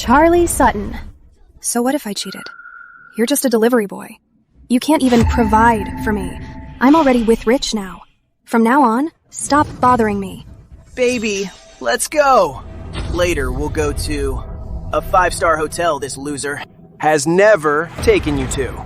Charlie Sutton. So what if I cheated? You're just a delivery boy. You can't even provide for me. I'm already with Rich now. From now on, stop bothering me. Baby, let's go. Later, we'll go to a 5-star hotel this loser has never taken you to.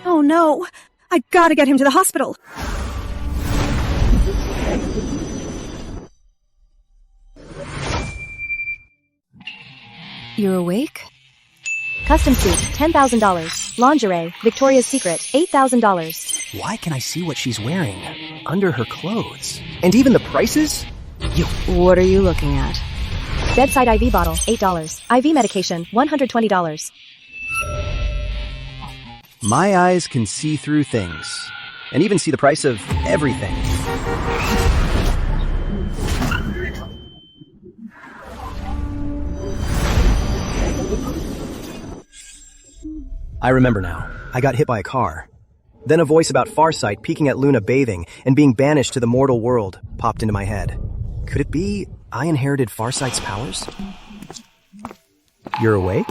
Oh no! I gotta get him to the hospital! You're awake? Custom suit, $10,000. Lingerie, Victoria's Secret, $8,000. Why can I see what she's wearing under her clothes? And even the prices? What are you looking at? Bedside IV bottle, $8. IV medication, $120. My eyes can see through things, and even see the price of everything. I remember now. I got hit by a car. Then a voice about Farsight peeking at Luna bathing and being banished to the mortal world popped into my head. Could it be I inherited Farsight's powers? You're awake?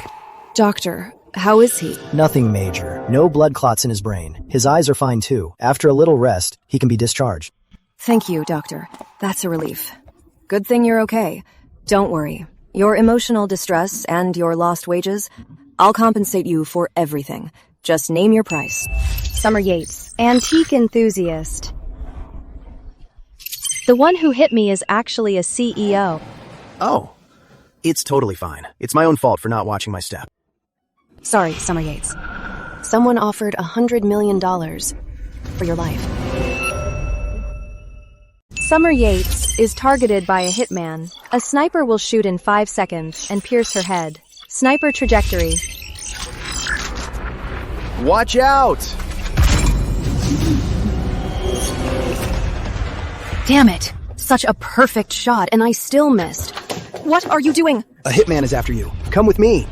Doctor, how is he? Nothing major. No blood clots in his brain. His eyes are fine too. After a little rest, he can be discharged. Thank you, Doctor. That's a relief. Good thing you're okay. Don't worry. Your emotional distress and your lost wages, I'll compensate you for everything. Just name your price. Summer Yates, antique enthusiast. The one who hit me is actually a CEO. Oh, it's totally fine. It's my own fault for not watching my step. Sorry, Summer Yates. Someone offered $100 million for your life. Summer Yates is targeted by a hitman. A sniper will shoot in 5 seconds and pierce her head. Sniper trajectory. Watch out! Damn it! Such a perfect shot, and I still missed. What are you doing? A hitman is after you. Come with me.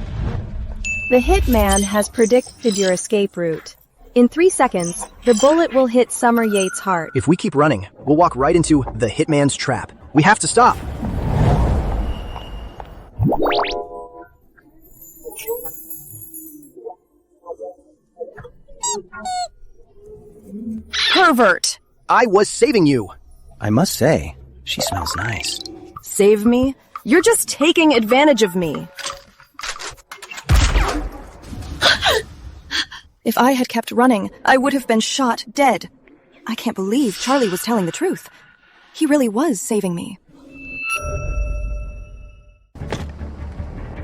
The hitman has predicted your escape route. In 3 seconds, the bullet will hit Summer Yates' heart. If we keep running, we'll walk right into the hitman's trap. We have to stop. Pervert! I was saving you. I must say, she smells nice. Save me? You're just taking advantage of me. If I had kept running, I would have been shot dead. I can't believe Charlie was telling the truth. He really was saving me.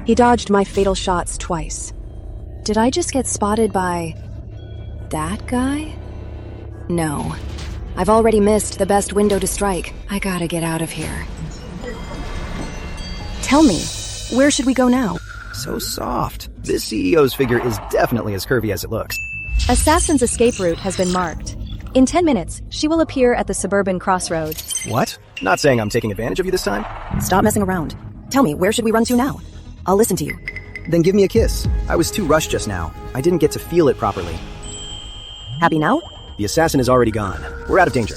He dodged my fatal shots twice. Did I just get spotted by that guy? No. I've already missed the best window to strike. I gotta get out of here. Tell me, where should we go now? So soft. This CEO's figure is definitely as curvy as it looks. Assassin's escape route has been marked. In 10 minutes, she will appear at the suburban crossroad. What? Not saying I'm taking advantage of you this time? Stop messing around. Tell me, where should we run to now? I'll listen to you. Then give me a kiss. I was too rushed just now. I didn't get to feel it properly. Happy now? The assassin is already gone. We're out of danger.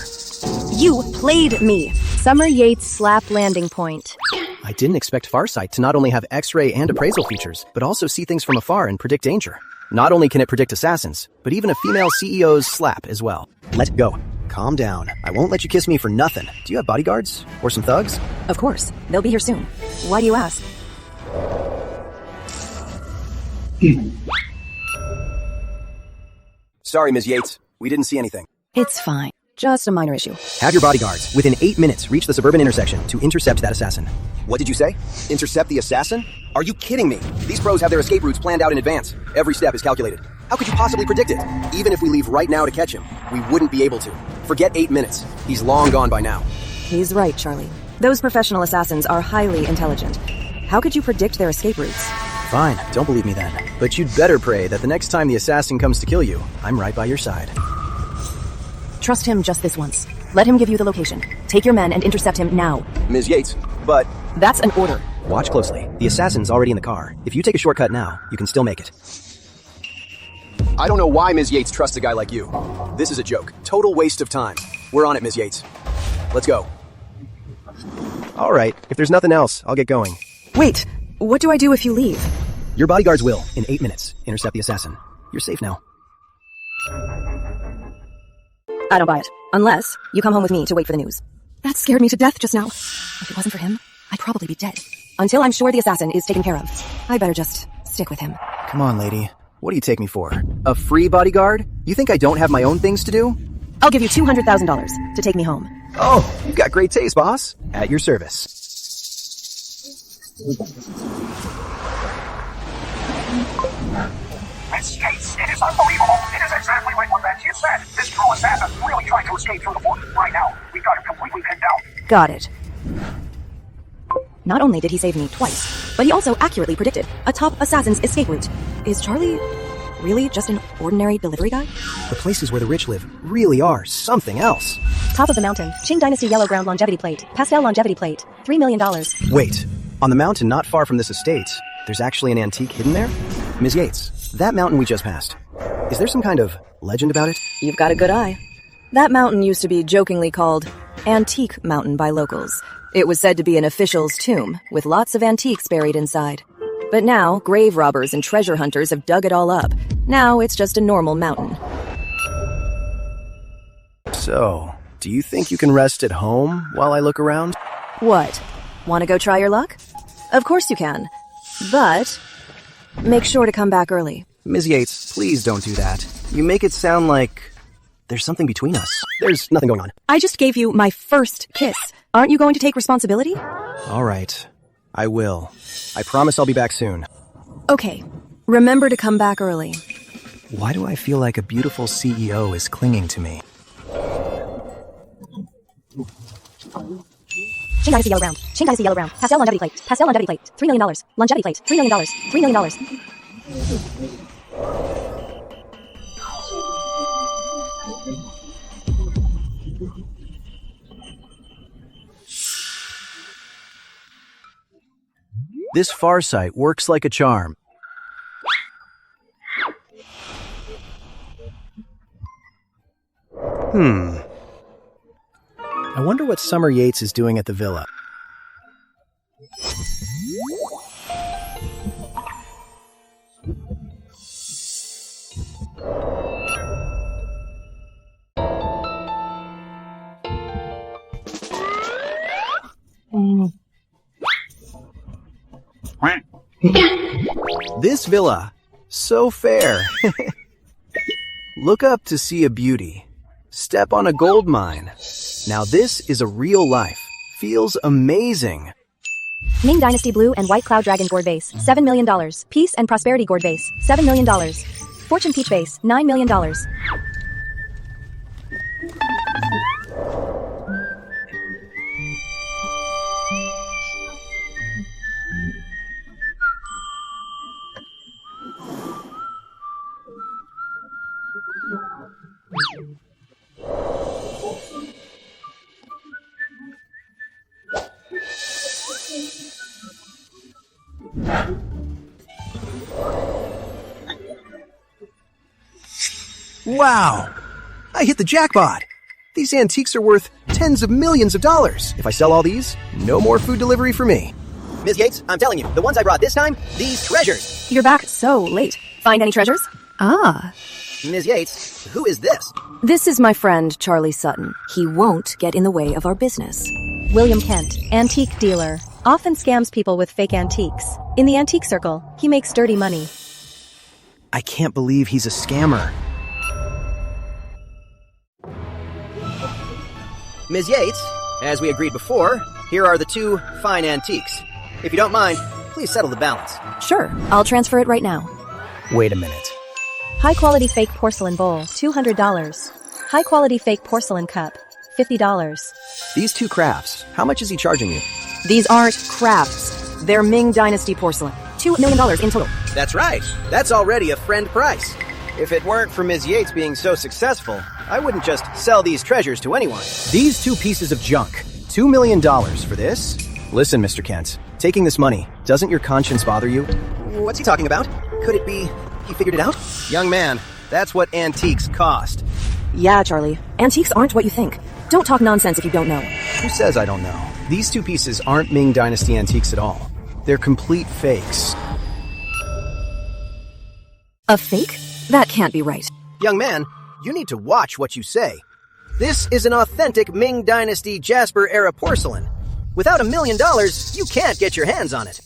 You played me! Summer Yates slap landing point. I didn't expect Farsight to not only have X-ray and appraisal features, but also see things from afar and predict danger. Not only can it predict assassins, but even a female CEO's slap as well. Let go. Calm down. I won't let you kiss me for nothing. Do you have bodyguards? Or some thugs? Of course. They'll be here soon. Why do you ask? Sorry, Ms. Yates. We didn't see anything. It's fine. Just a minor issue. Have your bodyguards, within 8 minutes, reach the suburban intersection to intercept that assassin. What did you say? Intercept the assassin? Are you kidding me? These pros have their escape routes planned out in advance. Every step is calculated. How could you possibly predict it? Even if we leave right now to catch him, we wouldn't be able to. Forget 8 minutes. He's long gone by now. He's right, Charlie. Those professional assassins are highly intelligent. How could you predict their escape routes? Fine, don't believe me then. But you'd better pray that the next time the assassin comes to kill you, I'm right by your side. Trust him just this once. Let him give you the location. Take your men and intercept him now. Ms. Yates, but... That's an order. Watch closely. The assassin's already in the car. If you take a shortcut now, you can still make it. I don't know why Ms. Yates trusts a guy like you. This is a joke. Total waste of time. We're on it, Ms. Yates. Let's go. All right. If there's nothing else, I'll get going. Wait, what do I do if you leave? Your bodyguards will, in 8 minutes, intercept the assassin. You're safe now. I don't buy it. Unless you come home with me to wait for the news. That scared me to death just now. If it wasn't for him, I'd probably be dead. Until I'm sure the assassin is taken care of. I better just stick with him. Come on, lady. What do you take me for? A free bodyguard? You think I don't have my own things to do? I'll give you $200,000 to take me home. Oh, you've got great taste, boss. At your service. Miss Yates, it is unbelievable. It is exactly like what that kid said. This true assassin really trying to escape through the fort. Right now, we've got him completely pinned down. Got it. Not only did he save me twice, but he also accurately predicted a top assassin's escape route. Is Charlie really just an ordinary delivery guy? The places where the rich live really are something else. Top of the mountain, Qing Dynasty Yellow Ground Longevity Plate, Pastel Longevity Plate, $3 million. Wait, on the mountain not far from this estate, there's actually an antique hidden there? Ms. Yates, that mountain we just passed, is there some kind of legend about it? You've got a good eye. That mountain used to be jokingly called Antique Mountain by locals. It was said to be an official's tomb, with lots of antiques buried inside. But now, grave robbers and treasure hunters have dug it all up. Now it's just a normal mountain. So, do you think you can rest at home while I look around? What? Want to go try your luck? Of course you can. But make sure to come back early. Ms. Yates, please don't do that. You make it sound like there's something between us. There's nothing going on. I just gave you my first kiss. Aren't you going to take responsibility? All right. I will. I promise I'll be back soon. Okay. Remember to come back early. Why do I feel like a beautiful CEO is clinging to me? Qing Dynasty Yellow Ground, Qing Dynasty Yellow Ground, Pastel Longevity Plate, Pastel Longevity Plate, $3 million. Longevity Plate, $3 million. $3 million. This farsight works like a charm. I wonder what Summer Yates is doing at the villa. This villa, so fair. Look up to see a beauty. Step on a gold mine. Now this is a real life. Feels amazing. Ming Dynasty Blue and White Cloud Dragon Gourd Vase, $7 million. Peace and Prosperity Gourd Vase, $7 million. Fortune Peach Vase, $9 million. Wow! I hit the jackpot! These antiques are worth tens of millions of dollars. If I sell all these, no more food delivery for me. Ms. Yates, I'm telling you, the ones I brought this time, these treasures. You're back so late. Find any treasures? Ah. Ms. Yates, who is this? This is my friend, Charlie Sutton. He won't get in the way of our business. William Kent, antique dealer. Often scams people with fake antiques. In the antique circle, he makes dirty money. I can't believe he's a scammer. Ms. Yates, as we agreed before, here are the 2 fine antiques. If you don't mind, please settle the balance. Sure, I'll transfer it right now. Wait a minute. High-quality fake porcelain bowl, $200. High-quality fake porcelain cup, $50. These 2 crafts, how much is he charging you? These aren't crafts. They're Ming Dynasty porcelain. $2 million in total. That's right. That's already a friend price. If it weren't for Ms. Yates being so successful, I wouldn't just sell these treasures to anyone. These two pieces of junk. $2 million for this? Listen, Mr. Kent. Taking this money, doesn't your conscience bother you? What's he talking about? Could it be he figured it out? Young man, that's what antiques cost. Yeah, Charlie. Antiques aren't what you think. Don't talk nonsense if you don't know. Who says I don't know? These two pieces aren't Ming Dynasty antiques at all. They're complete fakes. A fake? That can't be right. Young man, you need to watch what you say. This is an authentic Ming Dynasty Jasper-era porcelain. Without $1 million, you can't get your hands on it.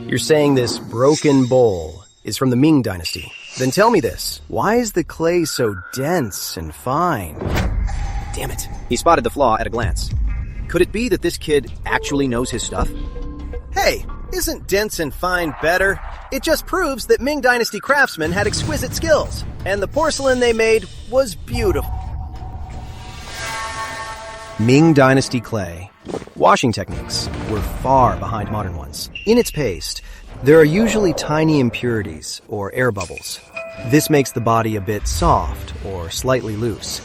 You're saying this broken bowl is from the Ming Dynasty. Then tell me this. Why is the clay so dense and fine? Damn it. He spotted the flaw at a glance. Could it be that this kid actually knows his stuff? Hey, isn't dense and fine better? It just proves that Ming Dynasty craftsmen had exquisite skills, and the porcelain they made was beautiful. Ming Dynasty clay. Washing techniques were far behind modern ones. In its paste, there are usually tiny impurities or air bubbles. This makes the body a bit soft or slightly loose.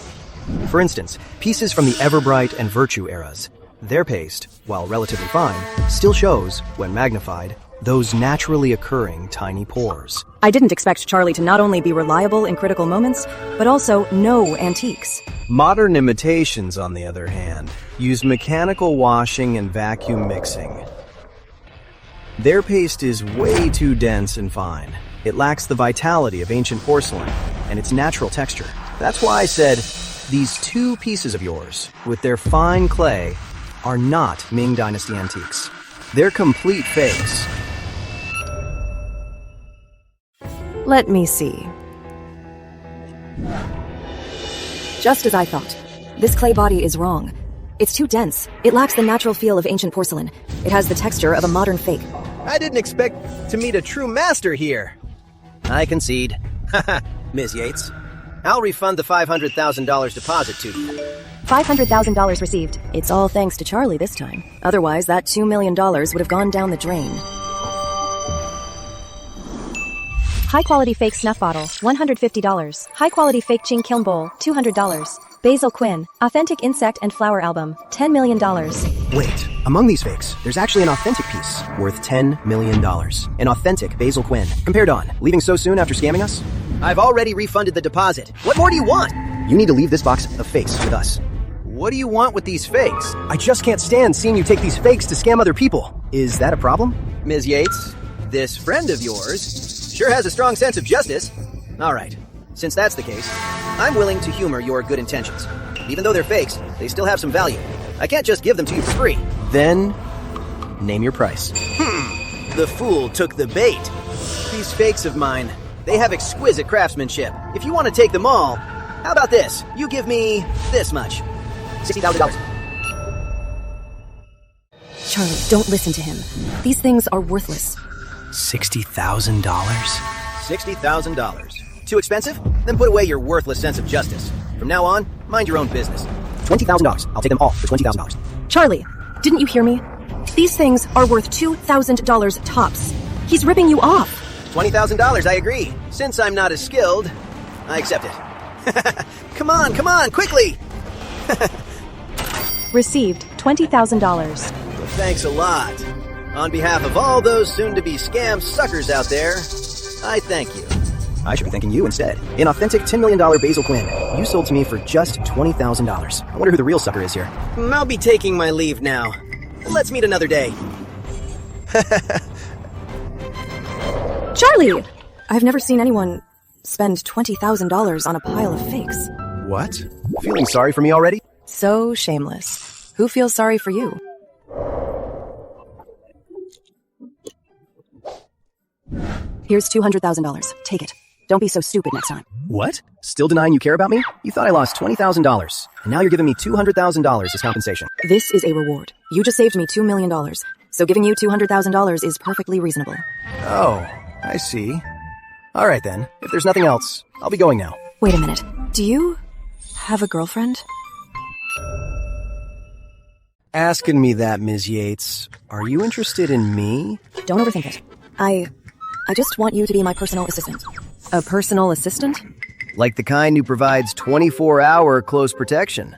For instance, pieces from the Everbright and Virtue eras. Their paste, while relatively fine, still shows, when magnified, those naturally occurring tiny pores. I didn't expect Charlie to not only be reliable in critical moments, but also know antiques. Modern imitations, on the other hand, use mechanical washing and vacuum mixing. Their paste is way too dense and fine. It lacks the vitality of ancient porcelain and its natural texture. That's why I said, these two pieces of yours, with their fine clay, are not Ming Dynasty antiques. They're complete fakes. Let me see. Just as I thought. This clay body is wrong. It's too dense. It lacks the natural feel of ancient porcelain. It has the texture of a modern fake. I didn't expect to meet a true master here. I concede. Haha, Ms. Yates. I'll refund the $500,000 deposit to you. $500,000 received. It's all thanks to Charlie this time. Otherwise, that $2 million would have gone down the drain. High-quality fake snuff bottle, $150. High-quality fake Ching Kiln bowl, $200. Basil Quinn, authentic insect and flower album, $10 million. Wait, among these fakes, there's actually an authentic piece worth $10 million. An authentic Basil Quinn. Compared on, leaving so soon after scamming us? I've already refunded the deposit. What more do you want? You need to leave this box of fakes with us. What do you want with these fakes? I just can't stand seeing you take these fakes to scam other people. Is that a problem? Ms. Yates, this friend of yours sure has a strong sense of justice. All right, since that's the case, I'm willing to humor your good intentions. Even though they're fakes, they still have some value. I can't just give them to you for free. Then, name your price. The fool took the bait. These fakes of mine, they have exquisite craftsmanship. If you want to take them all, how about this? You give me this much. $60,000. Charlie, don't listen to him. These things are worthless. $60,000? $60,000. Too expensive? Then put away your worthless sense of justice. From now on, mind your own business. $20,000. I'll take them all for $20,000. Charlie, didn't you hear me? These things are worth $2,000 tops. He's ripping you off. $20,000, I agree. Since I'm not as skilled, I accept it. Come on, quickly! Received, $20,000. Well, thanks a lot. On behalf of all those soon-to-be scam suckers out there, I thank you. I should be thanking you instead. An authentic $10 million Basil Quinn. You sold to me for just $20,000. I wonder who the real sucker is here. I'll be taking my leave now. Let's meet another day. Charlie! I've never seen anyone spend $20,000 on a pile of fakes. What? Feeling sorry for me already? So shameless. Who feels sorry for you? Here's $200,000. Take it. Don't be so stupid next time. What? Still denying you care about me? You thought I lost $20,000, and now you're giving me $200,000 as compensation. This is a reward. You just saved me $2 million, so giving you $200,000 is perfectly reasonable. Oh, I see. All right then. If there's nothing else, I'll be going now. Wait a minute. Do you have a girlfriend? asking me that, Ms. Yates. Are you interested in me? Don't overthink it. I just want you to be my personal assistant. A personal assistant? Like the kind who provides 24-hour close protection.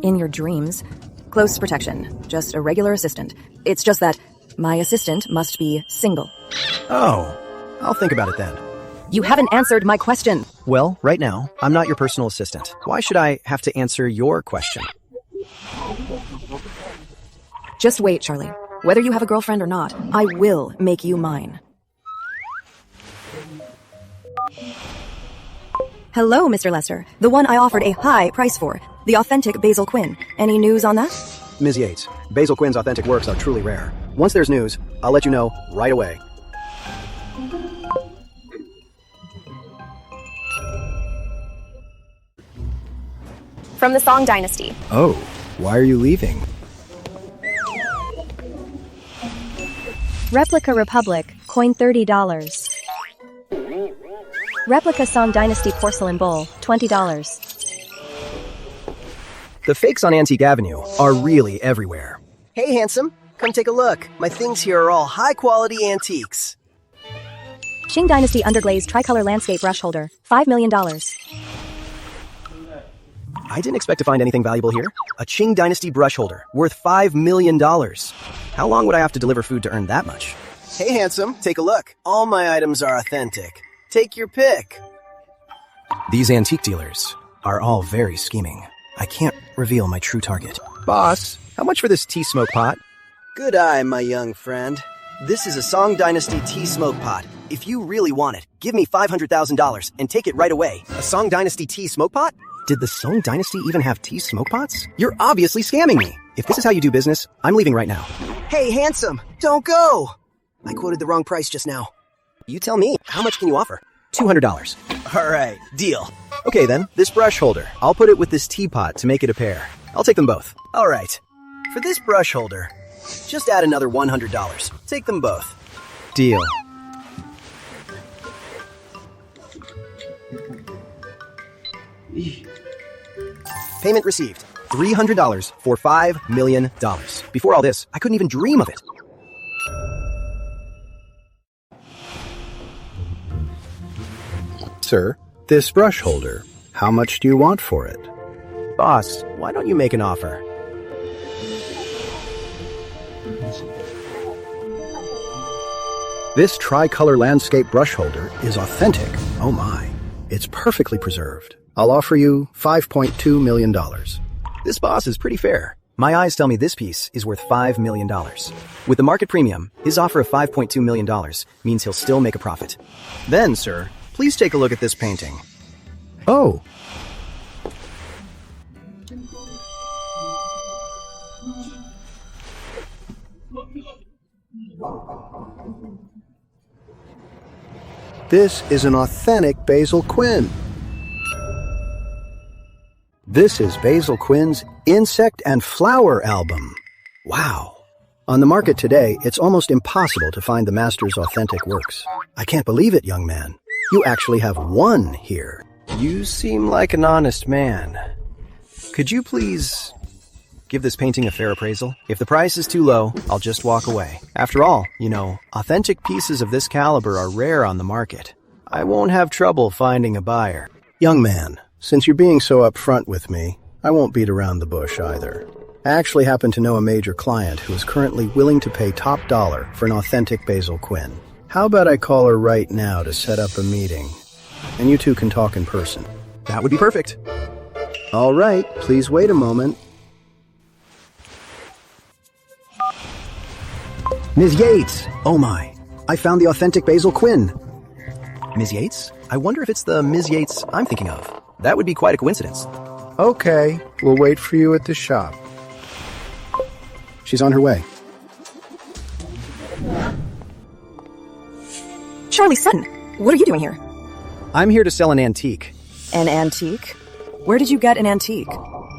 In your dreams. Close protection. Just a regular assistant. It's just that my assistant must be single. Oh, I'll think about it then. You haven't answered my question. Well, right now, I'm not your personal assistant. Why should I have to answer your question? Just wait, Charlie. Whether you have a girlfriend or not, I will make you mine. Hello, Mr. Lester. The one I offered a high price for. The authentic Basil Quinn. Any news on that? Ms. Yates, Basil Quinn's authentic works are truly rare. Once there's news, I'll let you know right away. From the Song Dynasty. Oh, why are you leaving? Replica Republic, coin $30. Replica Song Dynasty porcelain bowl, $20. The fakes on Antique Avenue are really everywhere. Hey, handsome, come take a look. My things here are all high-quality antiques. Qing Dynasty underglaze tricolor landscape brush holder, $5 million. I didn't expect to find anything valuable here. A Qing Dynasty brush holder, worth $5 million. How long would I have to deliver food to earn that much? Hey, handsome, take a look. All my items are authentic. Take your pick. These antique dealers are all very scheming. I can't reveal my true target. Boss, how much for this tea smoke pot? Good eye, my young friend. This is a Song Dynasty tea smoke pot. If you really want it, give me $500,000 and take it right away. A Song Dynasty tea smoke pot? Did the Song Dynasty even have tea smoke pots? You're obviously scamming me. If this is how you do business, I'm leaving right now. Hey, handsome, don't go. I quoted the wrong price just now. You tell me, how much can you offer? $200. All right, deal. Okay then, this brush holder. I'll put it with this teapot to make it a pair. I'll take them both. All right. For this brush holder, just add another $100. Take them both. Deal. Payment received. $300 for $5 million. Before all this, I couldn't even dream of it. Sir, this brush holder, how much do you want for it? Boss, why don't you make an offer? This tricolor landscape brush holder is authentic. Oh my, it's perfectly preserved. I'll offer you $5.2 million. This boss is pretty fair. My eyes tell me this piece is worth $5 million. With the market premium, his offer of $5.2 million means he'll still make a profit. Then, sir, please take a look at this painting. Oh. This is an authentic Basil Quinn. This is Basil Quinn's Insect and Flower album. Wow. On the market today, it's almost impossible to find the master's authentic works. I can't believe it, young man. You actually have one here. You seem like an honest man. Could you please give this painting a fair appraisal? If the price is too low, I'll just walk away. After all, authentic pieces of this caliber are rare on the market. I won't have trouble finding a buyer. Young man, since you're being so upfront with me, I won't beat around the bush either. I actually happen to know a major client who is currently willing to pay top dollar for an authentic Basil Quinn. How about I call her right now to set up a meeting, and you two can talk in person? That would be perfect. All right, please wait a moment. Ms. Yates! Oh my, I found the authentic Basil Quinn. Ms. Yates? I wonder if it's the Ms. Yates I'm thinking of. That would be quite a coincidence. Okay, we'll wait for you at the shop. She's on her way. Charlie Sutton, what are you doing here? I'm here to sell an antique. An antique? Where did you get an antique?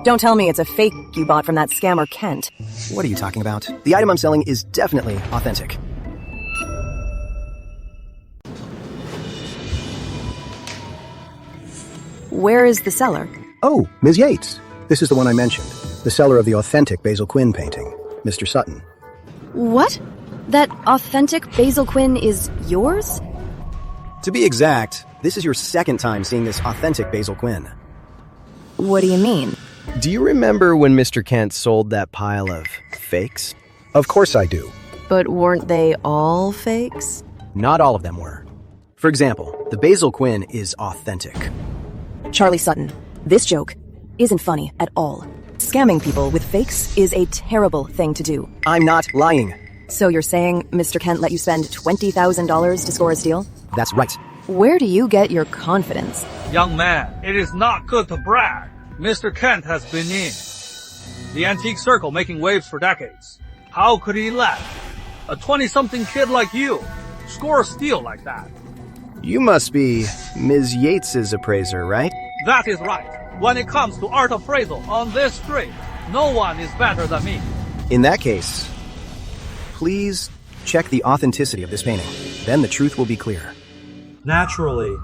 Don't tell me it's a fake you bought from that scammer Kent. What are you talking about? The item I'm selling is definitely authentic. Where is the seller? Oh, Ms. Yates. This is the one I mentioned. the seller of the authentic Basil Quinn painting, Mr. Sutton. What? That authentic Basil Quinn is yours? To be exact, this is your second time seeing this authentic Basil Quinn. What do you mean? Do you remember when Mr. Kent sold that pile of fakes? Of course I do. But weren't they all fakes? Not all of them were. For example, the Basil Quinn is authentic. Charlie Sutton, this joke isn't funny at all. Scamming people with fakes is a terrible thing to do. I'm not lying. So you're saying Mr. Kent let you spend $20,000 to score a steal? That's right. Where do you get your confidence? Young man, it is not good to brag. Mr. Kent has been in the antique circle making waves for decades. How could he let a 20-something kid like you score a steal like that? You must be Ms. Yates's appraiser, right? That is right. When it comes to art appraisal on this street, no one is better than me. In that case, please check the authenticity of this painting. Then the truth will be clear. Naturally.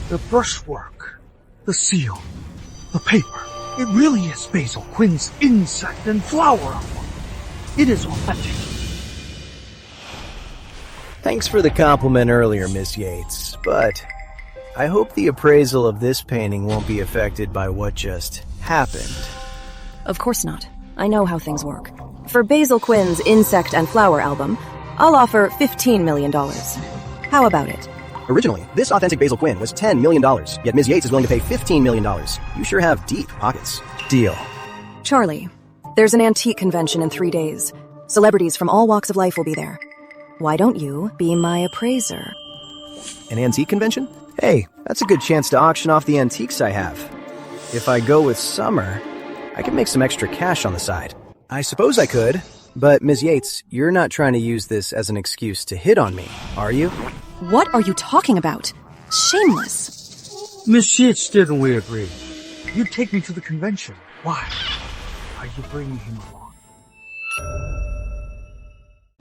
The brushwork, the seal, the paper. It really is Basil Quinn's insect and flower album. It is authentic. Thanks for the compliment earlier, Miss Yates, but I hope the appraisal of this painting won't be affected by what just happened. Of course not. I know how things work. For Basil Quinn's insect and flower album, I'll offer $15 million. How about it? Originally, this authentic Basil Quinn was $10 million, yet Ms. Yates is willing to pay $15 million. You sure have deep pockets. Deal. Charlie, there's an antique convention in 3 days. Celebrities from all walks of life will be there. Why don't you be my appraiser? An antique convention? Hey, that's a good chance to auction off the antiques I have. If I go with Summer, I can make some extra cash on the side. I suppose I could, but Ms. Yates, you're not trying to use this as an excuse to hit on me, are you? What are you talking about? Shameless. Miss Yates, didn't we agree? You take me to the convention. Why? Are you bringing him along?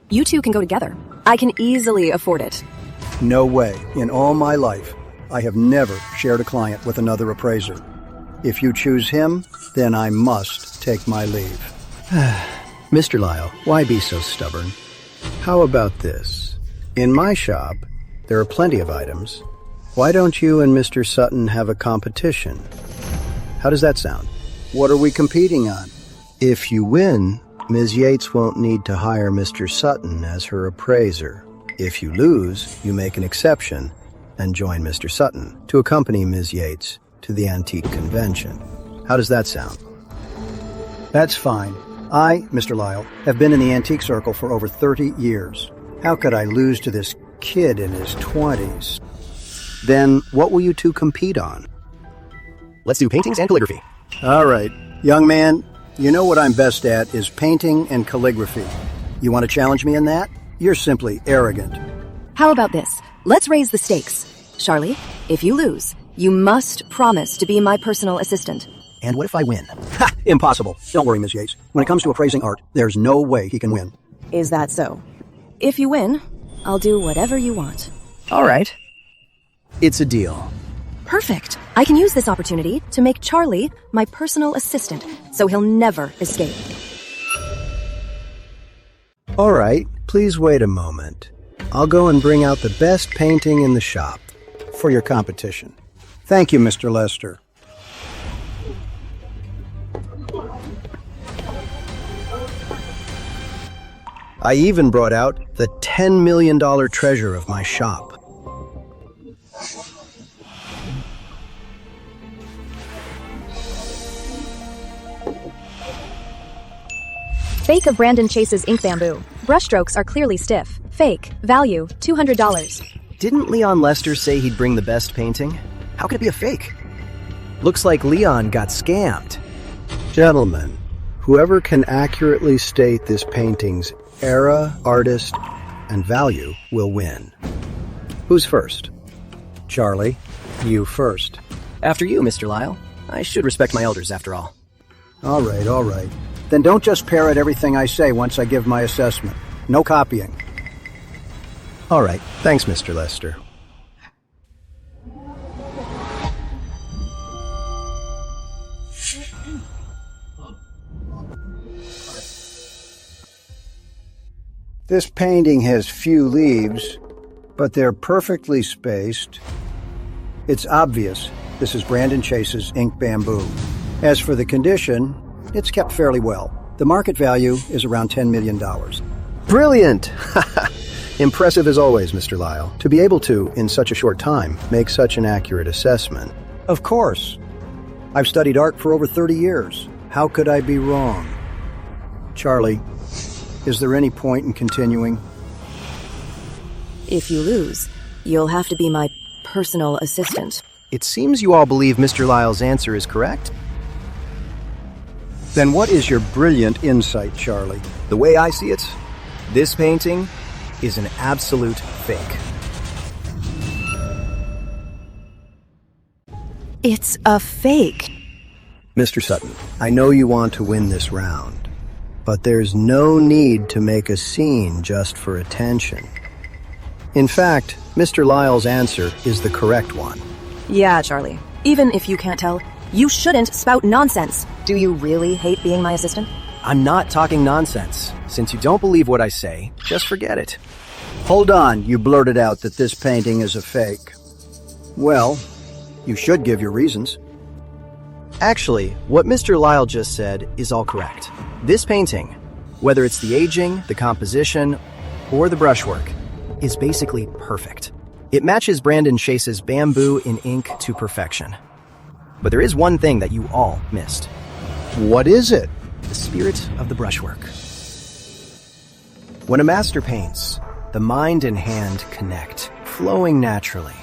You two can go together. I can easily afford it. No way. In all my life, I have never shared a client with another appraiser. If you choose him, then I must take my leave. Mr. Lyle, why be so stubborn? How about this? In my shop, there are plenty of items. Why don't you and Mr. Sutton have a competition? How does that sound? What are we competing on? If you win, Ms. Yates won't need to hire Mr. Sutton as her appraiser. If you lose, you make an exception and join Mr. Sutton to accompany Ms. Yates to the antique convention. How does that sound? That's fine. I, Mr. Lyle, have been in the antique circle for over 30 years. How could I lose to this kid in his 20s? Then what will you two compete on? Let's do paintings and calligraphy. All right. Young man, you know what I'm best at is painting and calligraphy. You want to challenge me in that? You're simply arrogant. How about this? Let's raise the stakes. Charlie, if you lose, you must promise to be my personal assistant. And what if I win? Ha! Impossible. Don't worry, Miss Yates. When it comes to appraising art, there's no way he can win. Is that so? If you win, I'll do whatever you want. All right. It's a deal. Perfect. I can use this opportunity to make Charlie my personal assistant, so he'll never escape. All right, please wait a moment. I'll go and bring out the best painting in the shop for your competition. Thank you, Mr. Lester. I even brought out the $10 million treasure of my shop. Fake of Brandon Chase's ink bamboo. Brushstrokes are clearly stiff. Fake. Value, $200. Didn't Leon Lester say he'd bring the best painting? How could it be a fake? Looks like Leon got scammed. Gentlemen, whoever can accurately state this painting's era, artist, and value will win. Who's first? Charlie, you first. After you, Mr. Lyle. I should respect my elders, after all. All right. Then don't just parrot everything I say once I give my assessment. No copying. All right. Thanks, Mr. Lester. This painting has few leaves, but they're perfectly spaced. It's obvious this is Brandon Chase's ink bamboo. As for the condition, it's kept fairly well. The market value is around $10 million. Brilliant! Impressive as always, Mr. Lyle. To be able to, in such a short time, make such an accurate assessment. Of course. I've studied art for over 30 years. How could I be wrong? Charlie, is there any point in continuing? If you lose, you'll have to be my personal assistant. It seems you all believe Mr. Lyle's answer is correct. Then what is your brilliant insight, Charlie? The way I see it, this painting is an absolute fake. It's a fake. Mr. Sutton, I know you want to win this round, but there's no need to make a scene just for attention. In fact, Mr. Lyle's answer is the correct one. Yeah, Charlie. Even if you can't tell, you shouldn't spout nonsense. Do you really hate being my assistant? I'm not talking nonsense. Since you don't believe what I say, just forget it. Hold on, you blurted out that this painting is a fake. Well, you should give your reasons. Actually, what Mr. Lyle just said is all correct. This painting, whether it's the aging, the composition, or the brushwork, is basically perfect. It matches Brandon Chase's bamboo in ink to perfection. But there is one thing that you all missed. What is it? The spirit of the brushwork. When a master paints, the mind and hand connect, flowing naturally.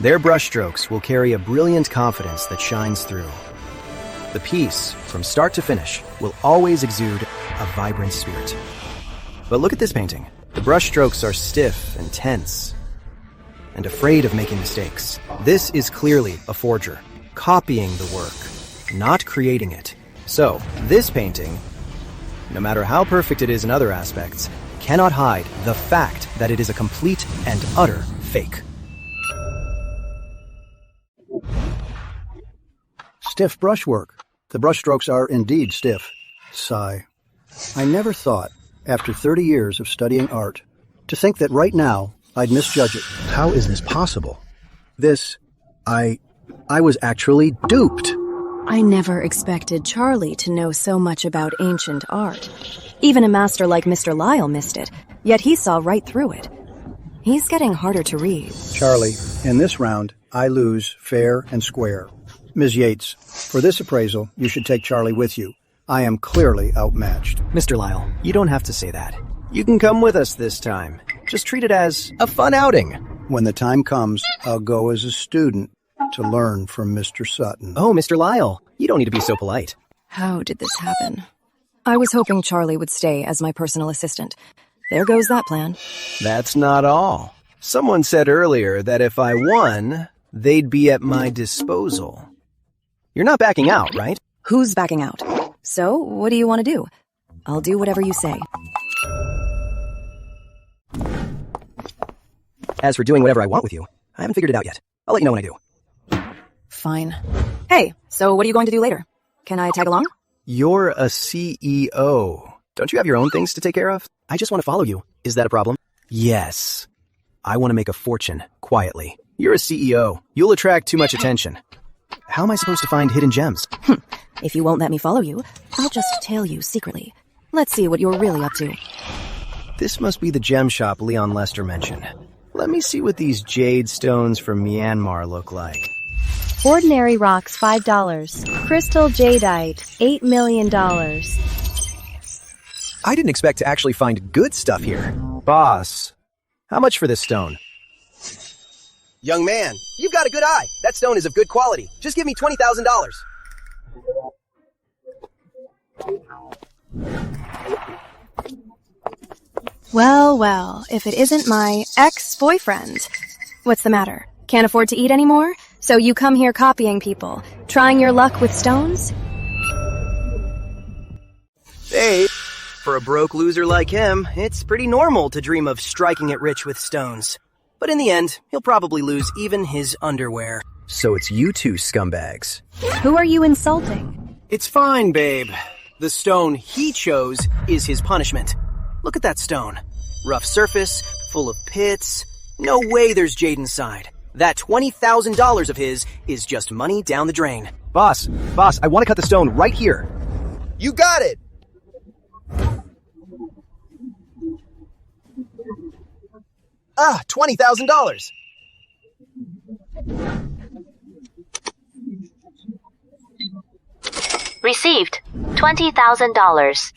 Their brushstrokes will carry a brilliant confidence that shines through. The piece, from start to finish, will always exude a vibrant spirit. But look at this painting. The brushstrokes are stiff and tense, and afraid of making mistakes. This is clearly a forger, copying the work, not creating it. So, this painting, no matter how perfect it is in other aspects, cannot hide the fact that it is a complete and utter fake. Stiff brushwork. The brushstrokes are indeed stiff. Sigh. I never thought, after 30 years of studying art, to think that right now I'd misjudge it. How is this possible? I was actually duped. I never expected Charlie to know so much about ancient art. Even a master like Mr. Lyle missed it, yet he saw right through it. He's getting harder to read. Charlie, in this round, I lose fair and square. Ms. Yates, for this appraisal, you should take Charlie with you. I am clearly outmatched. Mr. Lyle, you don't have to say that. You can come with us this time. Just treat it as a fun outing. When the time comes, I'll go as a student to learn from Mr. Sutton. Oh, Mr. Lyle, you don't need to be so polite. How did this happen? I was hoping Charlie would stay as my personal assistant. There goes that plan. That's not all. Someone said earlier that if I won, they'd be at my disposal. You're not backing out, right? Who's backing out? So, what do you want to do? I'll do whatever you say. As for doing whatever I want with you, I haven't figured it out yet. I'll let you know when I do. Fine. Hey, so what are you going to do later? Can I tag along? You're a CEO. Don't you have your own things to take care of? I just want to follow you. Is that a problem? Yes. I want to make a fortune, quietly. You're a CEO. You'll attract too much attention. How am I supposed to find hidden gems? If you won't let me follow you, I'll just tail you secretly. Let's see what you're really up to. This must be the gem shop Leon Lester mentioned. Let me see what these jade stones from Myanmar look like. Ordinary rocks $5. Crystal jadeite $8 million. I didn't expect to actually find good stuff here. Boss, how much for this stone? Young man, you've got a good eye. That stone is of good quality. Just give me $20,000. Well, well, if it isn't my ex-boyfriend. What's the matter? Can't afford to eat anymore? So you come here copying people, trying your luck with stones? Hey, For a broke loser like him, it's pretty normal to dream of striking it rich with stones. But in the end, he'll probably lose even his underwear. So it's you two scumbags. Who are you insulting? It's fine, babe. The stone he chose is his punishment. Look at that stone. Rough surface, full of pits. No way there's jade inside. That $20,000 of his is just money down the drain. Boss, I want to cut the stone right here. You got it! $20,000. Received $20,000.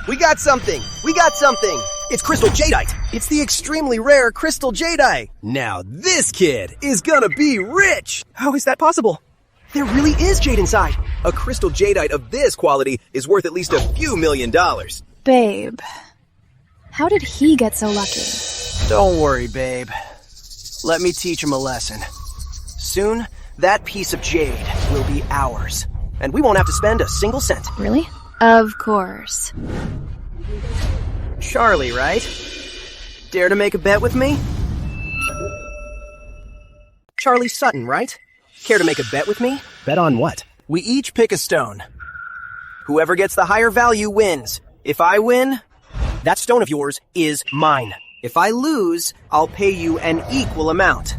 We got something! It's crystal jadeite! It's the extremely rare crystal jadeite! Now this kid is gonna be rich! How is that possible? There really is jade inside! A crystal jadeite of this quality is worth at least a few $1 million. Babe, how did he get so lucky? Don't worry, babe. Let me teach him a lesson. Soon, that piece of jade will be ours. And we won't have to spend a single cent. Really? Of course. Charlie, right? Dare to make a bet with me? Charlie Sutton, right? Care to make a bet with me? Bet on what? We each pick a stone. Whoever gets the higher value wins. If I win, that stone of yours is mine. If I lose, I'll pay you an equal amount.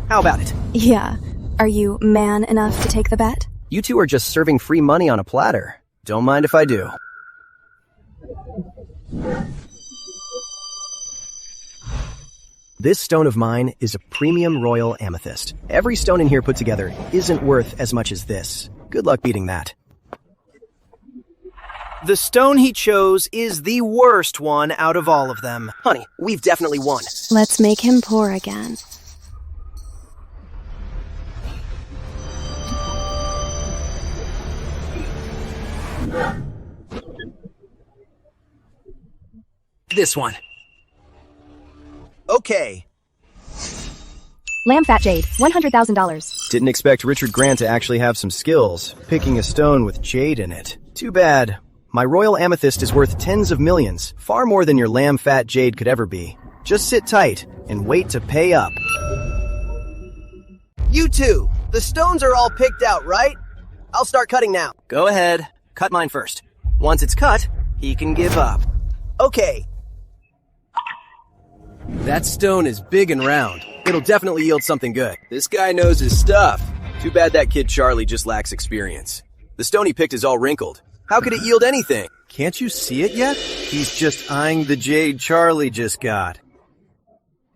How about it? Yeah. Are you man enough to take the bet? You two are just serving free money on a platter. Don't mind if I do. This stone of mine is a premium royal amethyst. Every stone in here put together isn't worth as much as this. Good luck beating that. The stone he chose is the worst one out of all of them. Honey, we've definitely won. Let's make him pour again. This one. Okay. Lamb fat jade, $100,000. Didn't expect Richard Grant to actually have some skills, picking a stone with jade in it. Too bad. My royal amethyst is worth tens of millions, far more than your lamb fat jade could ever be. Just sit tight and wait to pay up. You two, the stones are all picked out, right? I'll start cutting now. Go ahead. Cut mine first. Once it's cut, he can give up. Okay. That stone is big and round. It'll definitely yield something good. This guy knows his stuff. Too bad that kid Charlie just lacks experience. The stone he picked is all wrinkled. How could it yield anything? Can't you see it yet? He's just eyeing the jade Charlie just got.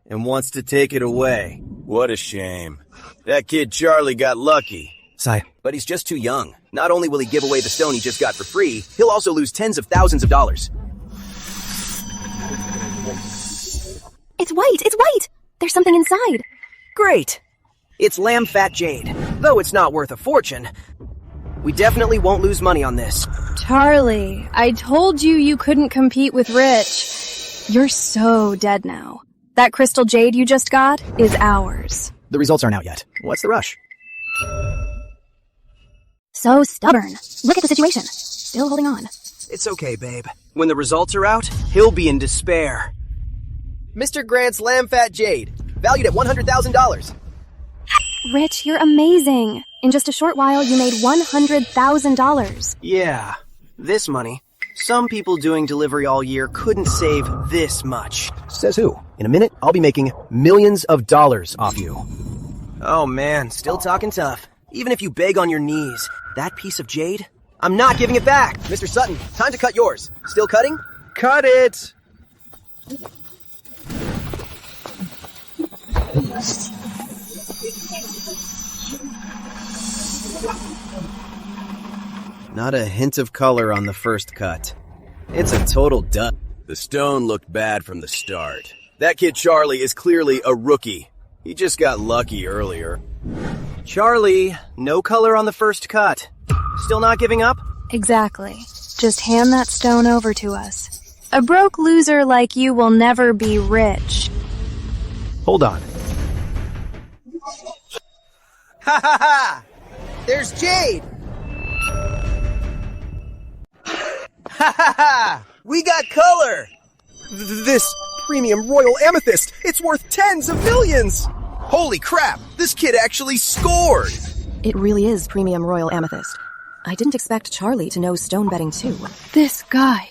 And wants to take it away. What a shame. That kid Charlie got lucky. Sigh. But he's just too young. Not only will he give away the stone he just got for free, he'll also lose tens of thousands of dollars. It's white! It's white! There's something inside. Great! It's lamb fat jade. Though it's not worth a fortune, we definitely won't lose money on this. Charlie, I told you you couldn't compete with Rich. You're so dead now. That crystal jade you just got is ours. The results aren't out yet. What's the rush? So stubborn. Look at the situation. Still holding on. It's okay, babe. When the results are out, he'll be in despair. Mr. Grant's lamb fat jade, valued at $100,000. Rich, you're amazing. In just a short while, you made $100,000. Yeah, this money. Some people doing delivery all year couldn't save this much. Says who? In a minute, I'll be making millions of dollars off you. Oh man, still talking tough. Even if you beg on your knees, that piece of jade, I'm not giving it back. Mr. Sutton, time to cut yours. Still cutting? Cut it! Not a hint of color on the first cut. It's a total dud. The stone looked bad from the start. That kid Charlie is clearly a rookie. He just got lucky earlier. Charlie, no color on the first cut. Still not giving up? Exactly. Just hand that stone over to us. A broke loser like you will never be rich. Hold on. Ha ha ha! There's Jade! Ha ha ha! We got color! This premium royal amethyst, it's worth tens of millions! Holy crap, this kid actually scored! It really is premium royal amethyst. I didn't expect Charlie to know stone betting too. This guy.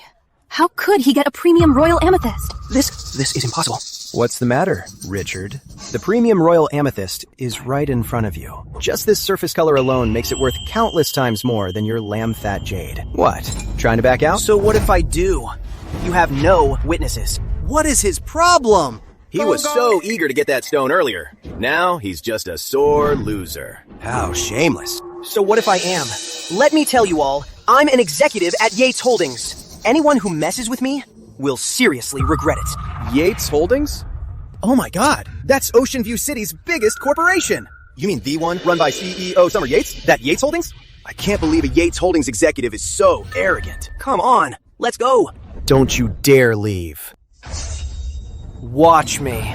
How could he get a premium royal amethyst? This is impossible. What's the matter, Richard? The premium royal amethyst is right in front of you. Just this surface color alone makes it worth countless times more than your lamb-fat jade. What? Trying to back out? So what if I do? You have no witnesses. What is his problem? He was so eager to get that stone earlier. Now he's just a sore loser. How shameless. So what if I am? Let me tell you all, I'm an executive at Yates Holdings. Anyone who messes with me will seriously regret it. Yates Holdings? Oh my god, that's Ocean View City's biggest corporation. You mean the one run by CEO Summer Yates? That Yates Holdings? I can't believe a Yates Holdings executive is so arrogant. Come on, let's go. Don't you dare leave. Watch me.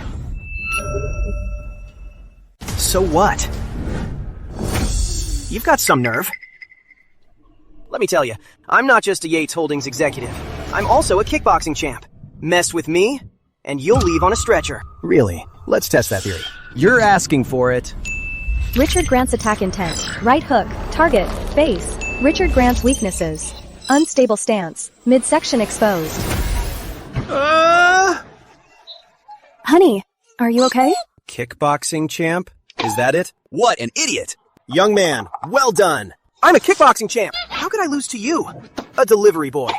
So what? You've got some nerve. Let me tell you, I'm not just a Yates Holdings executive. I'm also a kickboxing champ. Mess with me, and you'll leave on a stretcher. Really? Let's test that theory. You're asking for it. Richard Grant's attack intent. Right hook. Target. Base. Richard Grant's weaknesses. Unstable stance. Midsection exposed. Honey, are you okay? Kickboxing champ? Is that it? What an idiot! Young man, well done. I'm a kickboxing champ. How could I lose to you? A delivery boy.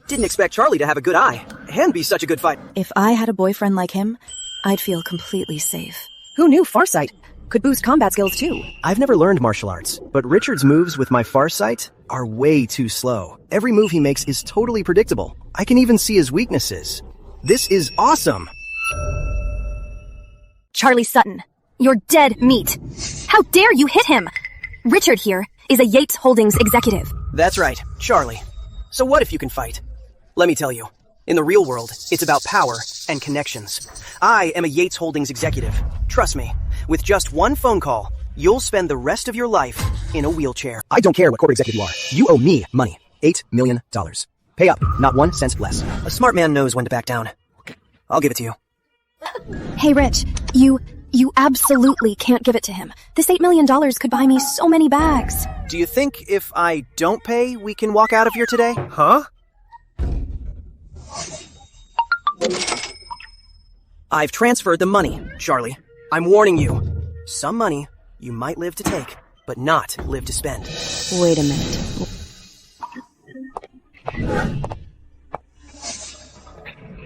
Didn't expect Charlie to have a good eye and be such a good fighter. If I had a boyfriend like him, I'd feel completely safe. Who knew Farsight could boost combat skills too? I've never learned martial arts, but Richard's moves with my Farsight are way too slow. Every move he makes is totally predictable. I can even see his weaknesses. This is awesome. Charlie Sutton, you're dead meat. How dare you hit him? Richard here is a Yates Holdings executive. That's right, Charlie. So what if you can fight? Let me tell you, in the real world, it's about power and connections. I am a Yates Holdings executive. Trust me, with just one phone call, you'll spend the rest of your life in a wheelchair. I don't care what corporate executive you are. You owe me money. $8 million. Pay up, not 1 cent less. A smart man knows when to back down. I'll give it to you. Hey, Rich, you absolutely can't give it to him. This $8 million could buy me so many bags. Do you think if I don't pay, we can walk out of here today? Huh? I've transferred the money, Charlie. I'm warning you. Some money you might live to take, but not live to spend. Wait a minute.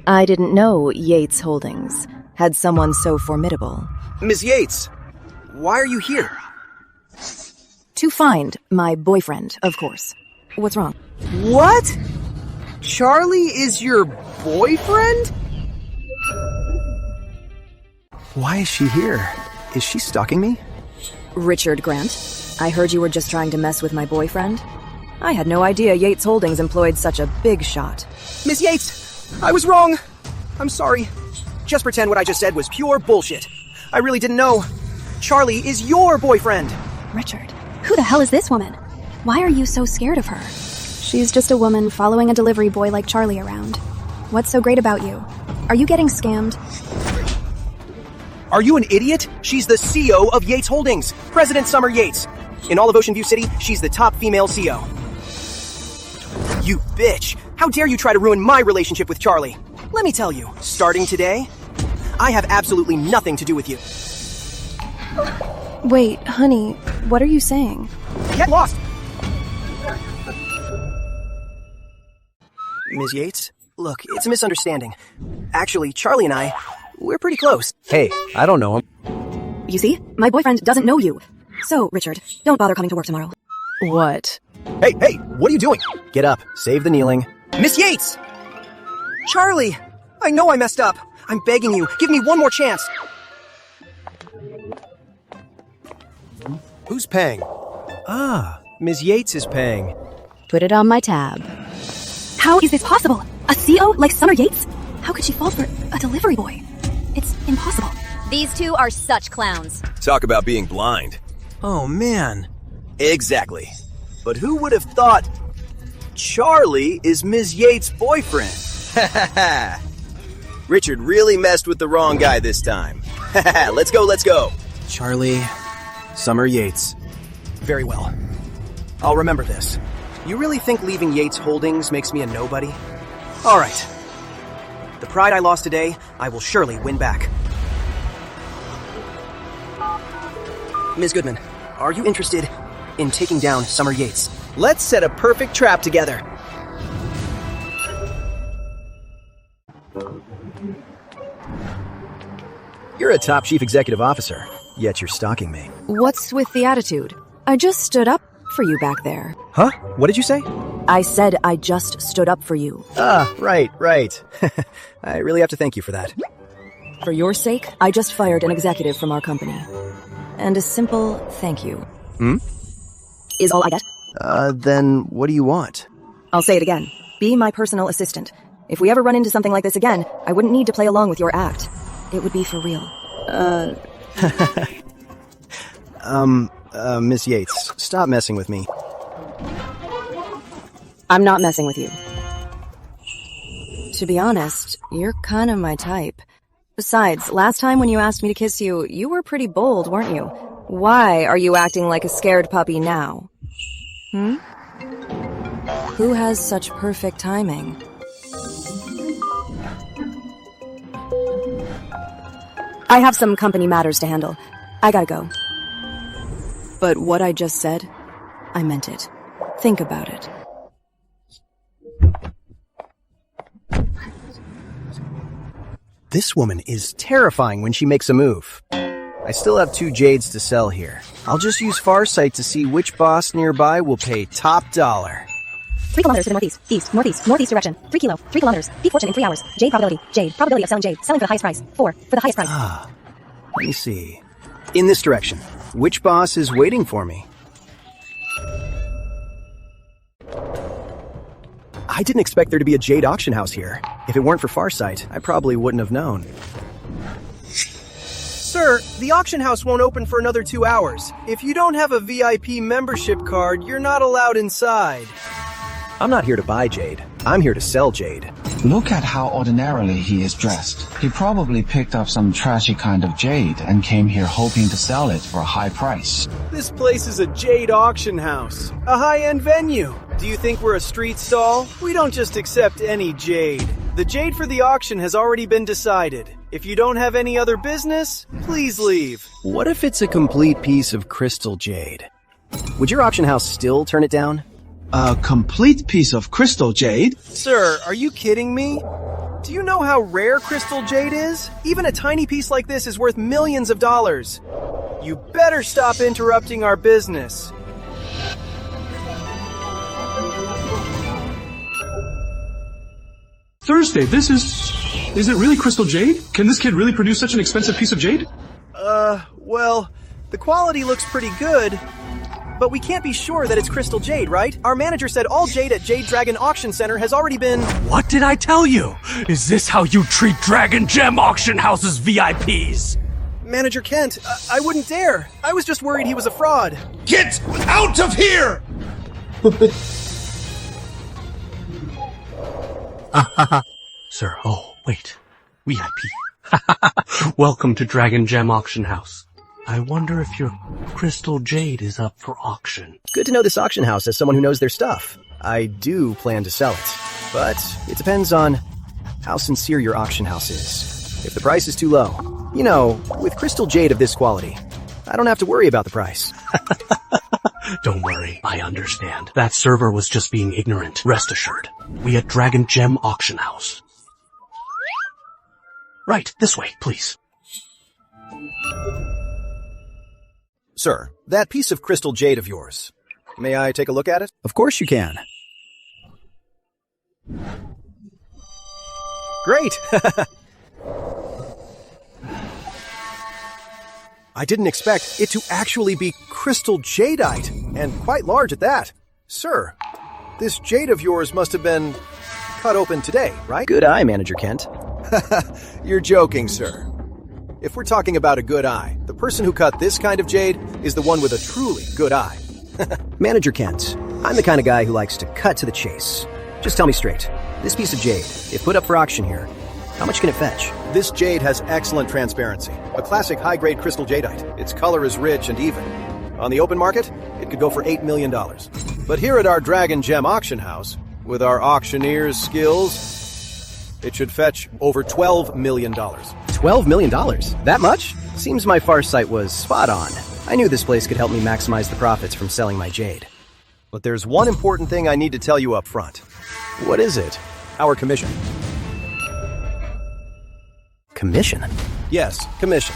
I didn't know Yates Holdings had someone so formidable. Ms. Yates, why are you here? To find my boyfriend, of course. What's wrong? What? Charlie is your boyfriend? Why is she here? Is she stalking me? Richard Grant, I heard you were just trying to mess with my boyfriend. I had no idea Yates Holdings employed such a big shot. Ms. Yates, I was wrong. I'm sorry. Just pretend what I just said was pure bullshit. I really didn't know. Charlie is your boyfriend. Richard, who the hell is this woman? Why are you so scared of her? She's just a woman following a delivery boy like Charlie around. What's so great about you? Are you getting scammed? Are you an idiot? She's the CEO of Yates Holdings, President Summer Yates. In all of Ocean View City, she's the top female CEO. You bitch! How dare you try to ruin my relationship with Charlie? Let me tell you, starting today, I have absolutely nothing to do with you. Wait, honey, what are you saying? Get lost! Ms. Yates, look, it's a misunderstanding. Actually, Charlie and I, we're pretty close. Hey, I don't know him. You see? My boyfriend doesn't know you. So, Richard, don't bother coming to work tomorrow. What? Hey, what are you doing? Get up, save the kneeling. Miss Yates! Charlie! I know I messed up. I'm begging you, give me one more chance. Who's paying? Ah, Ms. Yates is paying. Put it on my tab. How is this possible? A CO like Summer Yates? How could she fall for a delivery boy? It's impossible. These two are such clowns. Talk about being blind. Oh, man. Exactly. But who would have thought Charlie is Ms. Yates' boyfriend? Ha ha ha. Richard really messed with the wrong guy this time. Ha ha, let's go. Charlie, Summer Yates. Very well. I'll remember this. You really think leaving Yates Holdings makes me a nobody? All right. The pride I lost today, I will surely win back. Ms. Goodman, are you interested in taking down Summer Yates? Let's set a perfect trap together. You're a top chief executive officer, yet you're stalking me. What's with the attitude? I just stood up for you back there. Huh? What did you say? I said I just stood up for you. Ah, right. I really have to thank you for that. For your sake, I just fired an executive from our company. And a simple thank you. Is all I get. Then what do you want? I'll say it again. Be my personal assistant. If we ever run into something like this again, I wouldn't need to play along with your act. It would be for real. Miss Yates, stop messing with me. I'm not messing with you. To be honest, you're kind of my type. Besides, last time when you asked me to kiss you, you were pretty bold, weren't you? Why are you acting like a scared puppy now? Who has such perfect timing? I have some company matters to handle. I gotta go. But what I just said, I meant it. Think about it. This woman is terrifying when she makes a move. I still have 2 jades to sell here. I'll just use Farsight to see which boss nearby will pay top dollar. 3 kilometers to the northeast, east, northeast, northeast direction. 3 kilometers. Beat fortune in 3 hours. Jade probability of selling jade. Selling for the highest price. 4 for the highest price. Let me see. In this direction. Which boss is waiting for me? I didn't expect there to be a jade auction house here. If it weren't for Farsight, I probably wouldn't have known. Sir, the auction house won't open for another 2 hours. If you don't have a VIP membership card, you're not allowed inside. I'm not here to buy jade. I'm here to sell jade. Look at how ordinarily he is dressed. He probably picked up some trashy kind of jade and came here hoping to sell it for a high price. This place is a jade auction house, a high-end venue. Do you think we're a street stall? We don't just accept any jade. The jade for the auction has already been decided. If you don't have any other business, please leave. What if it's a complete piece of crystal jade? Would your auction house still turn it down? A complete piece of crystal jade? Sir, are you kidding me? Do you know how rare crystal jade is? Even a tiny piece like this is worth millions of dollars. You better stop interrupting our business. Thursday, this is it really crystal jade? Can this kid really produce such an expensive piece of jade? Well, the quality looks pretty good, but we can't be sure that it's crystal jade, right? Our manager said all jade at Jade Dragon Auction Center has already been... What did I tell you? Is this how you treat Dragon Gem Auction House's VIPs? Manager Kent, I wouldn't dare. I was just worried he was a fraud. Get out of here! Sir, oh, wait. VIP. Welcome to Dragon Gem Auction House. I wonder if your crystal jade is up for auction. Good to know this auction house as someone who knows their stuff. I do plan to sell it, but it depends on how sincere your auction house is. If the price is too low, you know, with crystal jade of this quality, I don't have to worry about the price. Don't worry, I understand. That server was just being ignorant. Rest assured. We at Dragon Gem Auction House. Right, this way, please. Sir, that piece of crystal jade of yours, may I take a look at it? Of course you can. Great! I didn't expect it to actually be crystal jadeite, and quite large at that. Sir, this jade of yours must have been cut open today, right? Good eye, Manager Kent. You're joking, sir. If we're talking about a good eye, the person who cut this kind of jade is the one with a truly good eye. Manager Kent, I'm the kind of guy who likes to cut to the chase. Just tell me straight, this piece of jade, if put up for auction here, how much can it fetch? This jade has excellent transparency. A classic high-grade crystal jadeite. Its color is rich and even. On the open market, it could go for $8 million. But here at our Dragon Gem auction house, with our auctioneer's skills, it should fetch over $12 million. $12 million? That much? Seems my farsight was spot on. I knew this place could help me maximize the profits from selling my jade. But there's one important thing I need to tell you up front. What is it? Our commission. Commission? Yes, commission.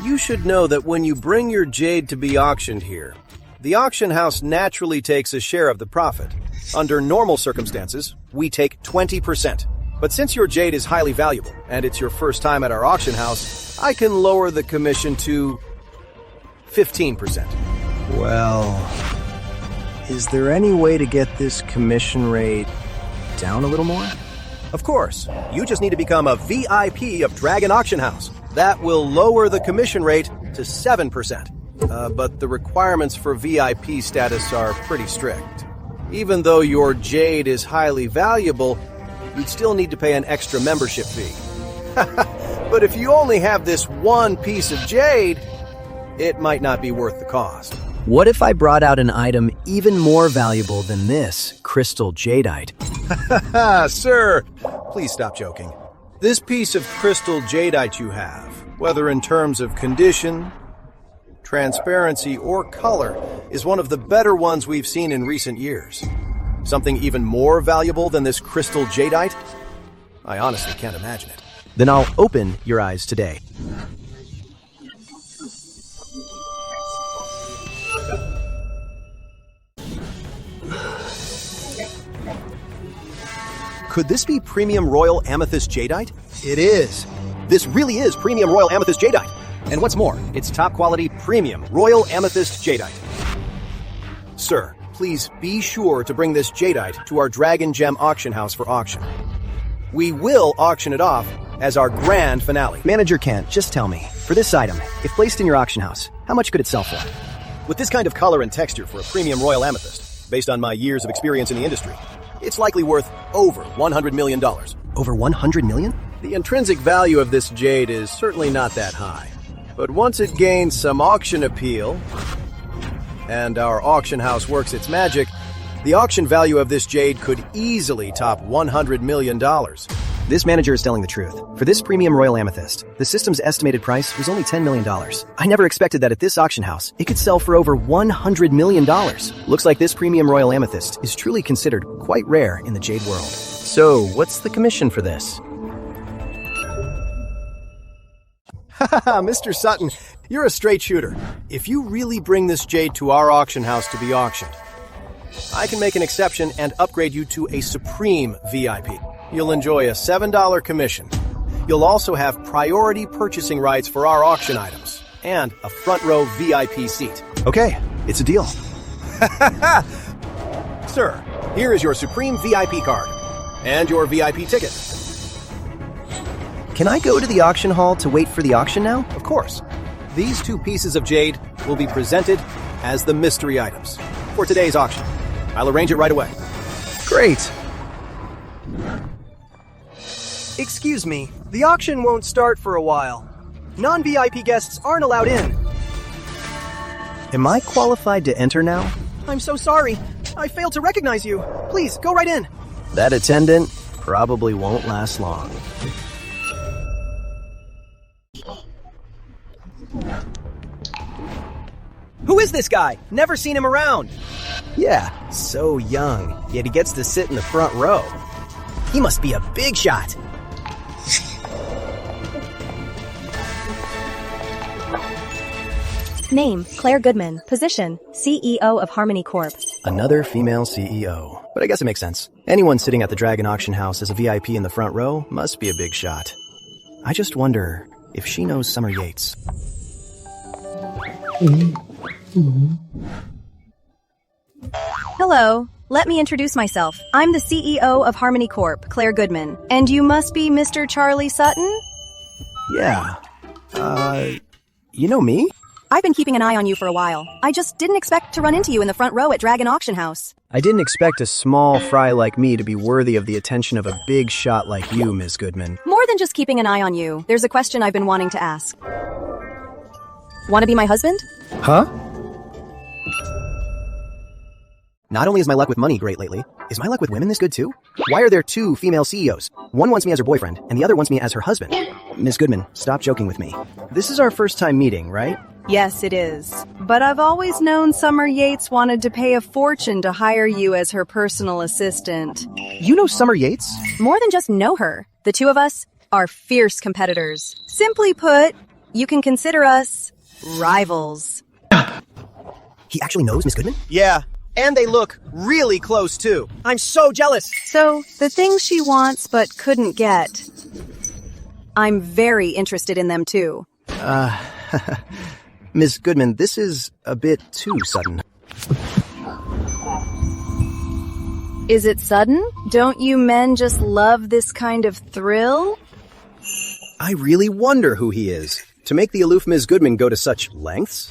You should know that when you bring your jade to be auctioned here, the auction house naturally takes a share of the profit. Under normal circumstances, we take 20%. But since your jade is highly valuable, and it's your first time at our auction house, I can lower the commission to 15%. Well, is there any way to get this commission rate down a little more? Of course. You just need to become a VIP of Dragon Auction House. That will lower the commission rate to 7%. But the requirements for VIP status are pretty strict. Even though your jade is highly valuable, you'd still need to pay an extra membership fee. But if you only have this one piece of jade, it might not be worth the cost. What if I brought out an item even more valuable than this crystal jadeite? Sir, please stop joking. This piece of crystal jadeite you have, whether in terms of condition, transparency, or color, is one of the better ones we've seen in recent years. Something even more valuable than this crystal jadeite? I honestly can't imagine it. Then I'll open your eyes today. Could this be premium royal amethyst jadeite? It is. This really is premium royal amethyst jadeite. And what's more, it's top quality premium royal amethyst jadeite. Sir, please be sure to bring this jadeite to our Dragon Gem auction house for auction. We will auction it off as our grand finale. Manager Kent, just tell me, for this item, if placed in your auction house, how much could it sell for? With this kind of color and texture for a premium royal amethyst, based on my years of experience in the industry, it's likely worth over $100 million. Over $100 million? The intrinsic value of this jade is certainly not that high. But once it gains some auction appeal, and our auction house works its magic, the auction value of this jade could easily top $100 million. This manager is telling the truth. For this premium royal amethyst, the system's estimated price was only $10 million. I never expected that at this auction house, it could sell for over $100 million. Looks like this premium royal amethyst is truly considered quite rare in the jade world. So, what's the commission for this? Haha, Mr. Sutton, you're a straight shooter. If you really bring this jade to our auction house to be auctioned, I can make an exception and upgrade you to a supreme VIP. You'll enjoy a $7 commission. You'll also have priority purchasing rights for our auction items and a front row VIP seat. Okay, it's a deal. Sir, here is your supreme VIP card and your VIP ticket. Can I go to the auction hall to wait for the auction now? Of course. These two pieces of jade will be presented as the mystery items for today's auction. I'll arrange it right away. Great. Excuse me, the auction won't start for a while. Non-VIP guests aren't allowed in. Am I qualified to enter now? I'm so sorry. I failed to recognize you. Please, go right in. That attendant probably won't last long. Who is this guy? Never seen him around. Yeah, so young, yet he gets to sit in the front row. He must be a big shot. Name, Claire Goodman. Position, CEO of Harmony Corp. Another female CEO. But I guess it makes sense. Anyone sitting at the Dragon Auction House as a VIP in the front row must be a big shot. I just wonder if she knows Summer Yates. Hello. Let me introduce myself. I'm the CEO of Harmony Corp, Claire Goodman. And you must be Mr. Charlie Sutton? Yeah. You know me? I've been keeping an eye on you for a while. I just didn't expect to run into you in the front row at Dragon Auction House. I didn't expect a small fry like me to be worthy of the attention of a big shot like you, Ms. Goodman. More than just keeping an eye on you, there's a question I've been wanting to ask. Want to be my husband? Huh? Not only is my luck with money great lately, is my luck with women this good too? Why are there two female CEOs? One wants me as her boyfriend, and the other wants me as her husband. Ms. Goodman, stop joking with me. This is our first time meeting, right? Yes, it is. But I've always known Summer Yates wanted to pay a fortune to hire you as her personal assistant. You know Summer Yates? More than just know her. The two of us are fierce competitors. Simply put, you can consider us rivals. He actually knows Miss Goodman? Yeah, and they look really close too. I'm so jealous. So, the things she wants but couldn't get, I'm very interested in them too. Ms. Goodman, this is a bit too sudden. Is it sudden? Don't you men just love this kind of thrill? I really wonder who he is, to make the aloof Ms. Goodman go to such lengths.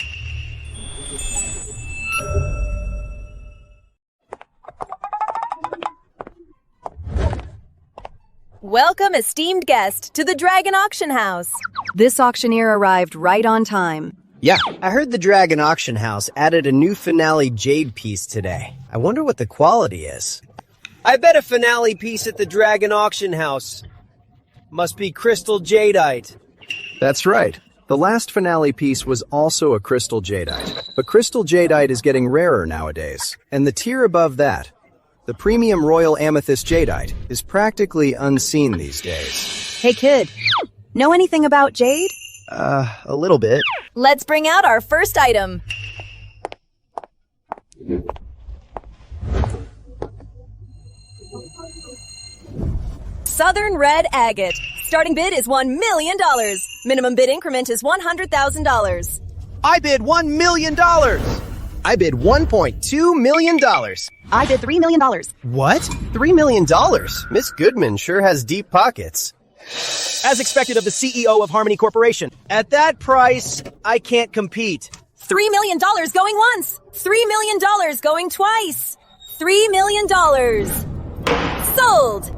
Welcome, esteemed guest, to the Dragon Auction House. This auctioneer arrived right on time. Yeah, I heard the Dragon Auction House added a new finale jade piece today. I wonder what the quality is. I bet a finale piece at the Dragon Auction House must be crystal jadeite. That's right. The last finale piece was also a crystal jadeite. But crystal jadeite is getting rarer nowadays. And the tier above that, the premium royal amethyst jadeite, is practically unseen these days. Hey kid, know anything about jade? A little bit. Let's bring out our first item. Southern Red Agate. Starting bid is $1 million. Minimum bid increment is $100,000. I bid $1 million. I bid $1.2 million. I bid $3 million. What? $3 million? Miss Goodman sure has deep pockets. As expected of the CEO of Harmony Corporation. At that price, I can't compete. $3 million going once. $3 million going twice. $3 million. Sold.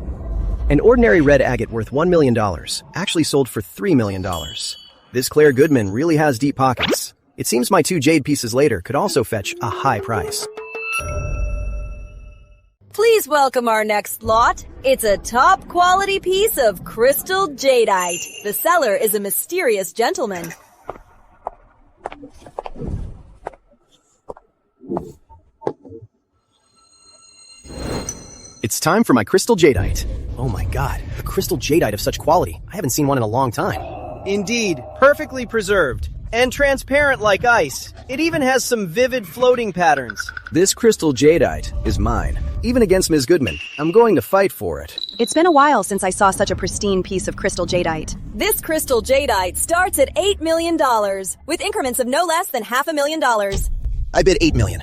An ordinary red agate worth $1 million actually sold for $3 million. This Claire Goodman really has deep pockets. It seems my two jade pieces later could also fetch a high price. Please welcome our next lot. It's a top quality piece of crystal jadeite. The seller is a mysterious gentleman. It's time for my crystal jadeite. Oh my god, a crystal jadeite of such quality. I haven't seen one in a long time. Indeed, perfectly preserved. And transparent like ice. It even has some vivid floating patterns. This crystal jadeite is mine. Even against Ms. Goodman, I'm going to fight for it. It's been a while since I saw such a pristine piece of crystal jadeite. This crystal jadeite starts at $8 million, with increments of no less than $500,000. I bid $8 million.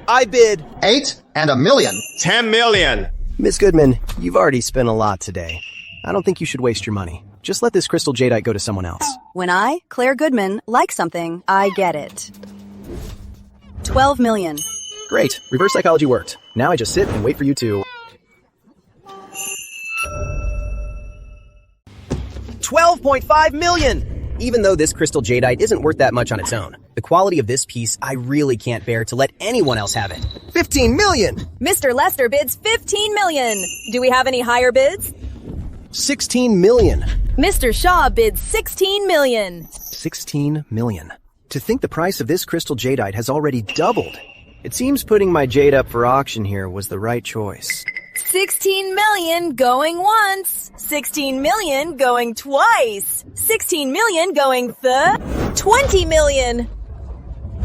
I bid 8 and $1 million. 10 million. Ms. Goodman, you've already spent a lot today. I don't think you should waste your money. Just let this crystal jadeite go to someone else. When I, Claire Goodman, like something, I get it. 12 million. Great. Reverse psychology worked. Now I just sit and wait for you to... $12.5 million! Even though this crystal jadeite isn't worth that much on its own, the quality of this piece I really can't bear to let anyone else have it. $15 million! Mr. Lester bids $15 million. Do we have any higher bids? $16 million. Mr. Shaw bids $16 million. $16 million. To think the price of this crystal jadeite has already doubled. It seems putting my jade up for auction here was the right choice. 16 million going once. 16 million going twice. 16 million going 20 million.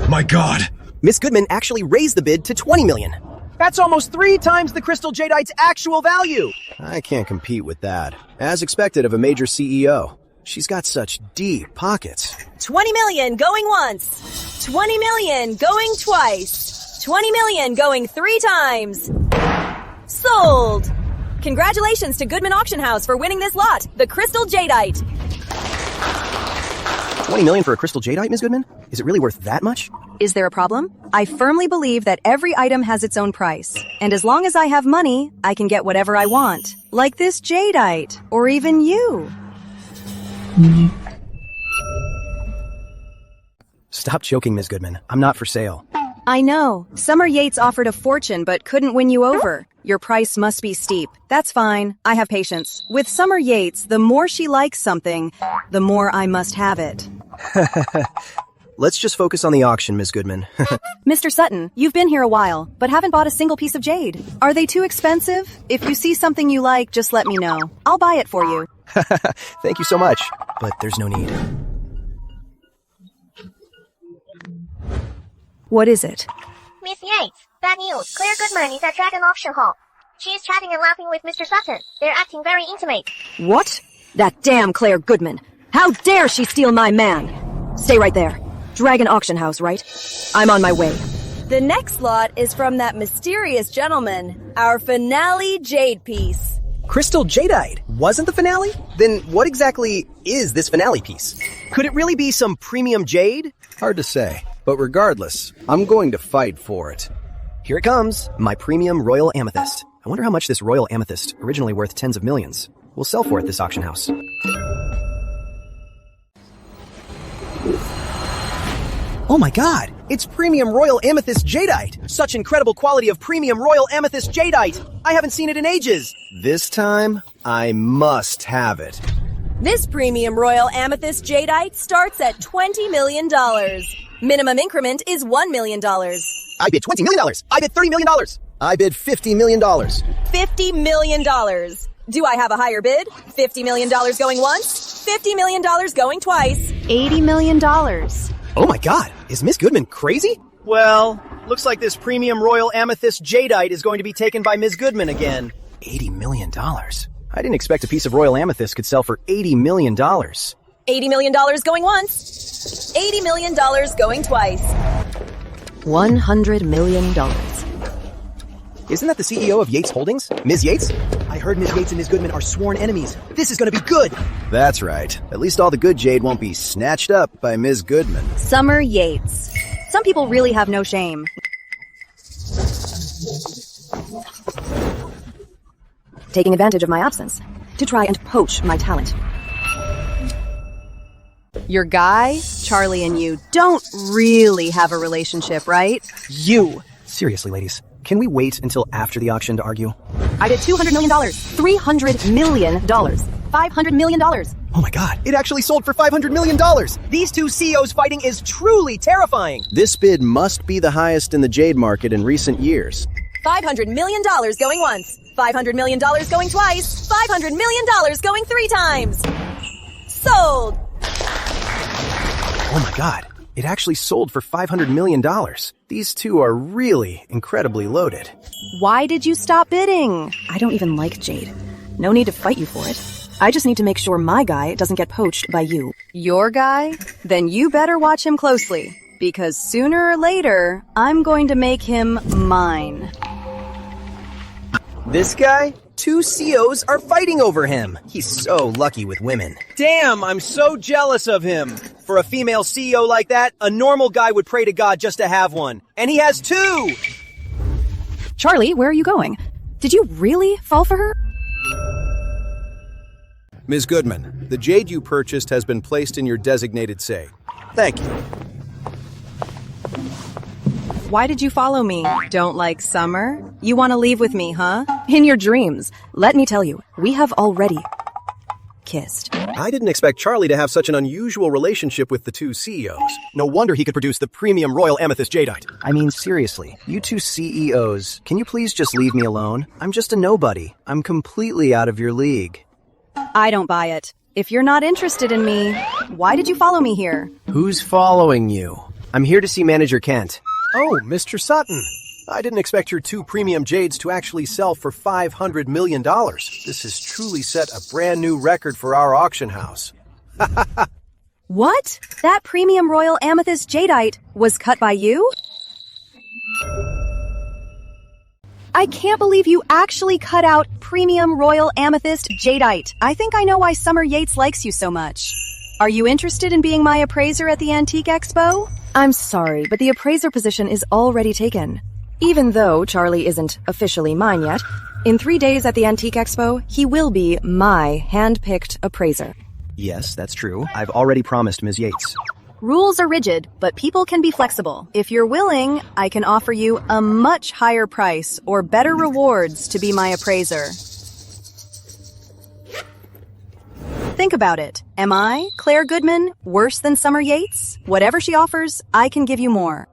My God. Miss Goodman actually raised the bid to $20 million. That's almost 3 times the crystal jadeite's actual value. I can't compete with that. As expected of a major CEO. She's got such deep pockets. 20 million going once. 20 million going twice. 20 million going 3 times. Sold! Congratulations to Goodman Auction House for winning this lot, the Crystal Jadeite. 20 million for a crystal jadeite, Ms. Goodman? Is it really worth that much? Is there a problem? I firmly believe that every item has its own price. And as long as I have money, I can get whatever I want. Like this jadeite, or even you. Stop joking, Ms. Goodman. I'm not for sale. I know. Summer Yates offered a fortune but couldn't win you over. Your price must be steep. That's fine. I have patience. With Summer Yates, the more she likes something, the more I must have it. Let's just focus on the auction, Ms. Goodman. Mr. Sutton, you've been here a while, but haven't bought a single piece of jade. Are they too expensive? If you see something you like, just let me know. I'll buy it for you. Thank you so much, but there's no need. What is it? Miss Yates, bad news. Claire Goodman is at Dragon Auction Hall. She's chatting and laughing with Mr. Sutton. They're acting very intimate. What? That damn Claire Goodman. How dare she steal my man? Stay right there. Dragon Auction House, right? I'm on my way. The next lot is from that mysterious gentleman, our finale jade piece. Crystal jadeite wasn't the finale? Then what exactly is this finale piece? Could it really be some premium jade? Hard to say, but regardless, I'm going to fight for it. Here it comes, my premium royal amethyst. I wonder how much this royal amethyst, originally worth tens of millions, will sell for at this auction house. Oh my god! It's premium royal amethyst jadeite! Such incredible quality of premium royal amethyst jadeite! I haven't seen it in ages! This time, I must have it. This premium royal amethyst jadeite starts at $20 million. Minimum increment is $1 million. I bid $20 million! I bid $30 million! I bid $50 million! $50 million. Do I have a higher bid? $50 million going once? $50 million going twice? $80 million. Oh my god, is Miss Goodman crazy? Well, looks like this premium royal amethyst jadeite is going to be taken by Ms. Goodman again. $80 million. I didn't expect a piece of royal amethyst could sell for $80 million. $80 million going once. $80 million going twice. $100 million. Isn't that the CEO of Yates Holdings? Ms. Yates? I heard Ms. Yates and Ms. Goodman are sworn enemies. This is gonna be good! That's right. At least all the good jade won't be snatched up by Ms. Goodman. Summer Yates. Some people really have no shame. Taking advantage of my absence to try and poach my talent. Your guy, Charlie, and you don't really have a relationship, right? You! Seriously, ladies, can we wait until after the auction to argue? I did $200 million, $300 million, $500 million. Oh my god, it actually sold for $500 million! These two CEOs fighting is truly terrifying! This bid must be the highest in the jade market in recent years. $500 million going once. $500 million going twice. $500 million going 3 times. Sold! Oh my god, it actually sold for $500 million. These two are really incredibly loaded. Why did you stop bidding? I don't even like jade. No need to fight you for it. I just need to make sure my guy doesn't get poached by you. Your guy? Then you better watch him closely, because sooner or later, I'm going to make him mine. This guy? 2 CEOs are fighting over him. He's so lucky with women. Damn, I'm so jealous of him. For a female CEO like that, a normal guy would pray to God just to have one. And he has 2! Charlie, where are you going? Did you really fall for her? Ms. Goodman, the jade you purchased has been placed in your designated safe. Thank you. Why did you follow me? Don't like summer? You want to leave with me, huh? In your dreams. Let me tell you, we have already kissed. I didn't expect Charlie to have such an unusual relationship with the 2 CEOs. No wonder he could produce the premium royal amethyst jadeite. I mean, seriously, you 2 CEOs, can you please just leave me alone? I'm just a nobody. I'm completely out of your league. I don't buy it. If you're not interested in me, why did you follow me here? Who's following you? I'm here to see Manager Kent. Oh, Mr. Sutton. I didn't expect your 2 premium jades to actually sell for $500 million. This has truly set a brand new record for our auction house. What? That premium royal amethyst jadeite was cut by you? I can't believe you actually cut out premium royal amethyst jadeite. I think I know why Summer Yates likes you so much. Are you interested in being my appraiser at the Antique Expo? I'm sorry, but the appraiser position is already taken. Even though Charlie isn't officially mine yet, in 3 days at the Antique Expo, he will be my hand-picked appraiser. Yes, that's true. I've already promised Ms. Yates. Rules are rigid, but people can be flexible. If you're willing, I can offer you a much higher price or better rewards to be my appraiser. Think about it. Am I, Claire Goodman, worse than Summer Yates? Whatever she offers, I can give you more.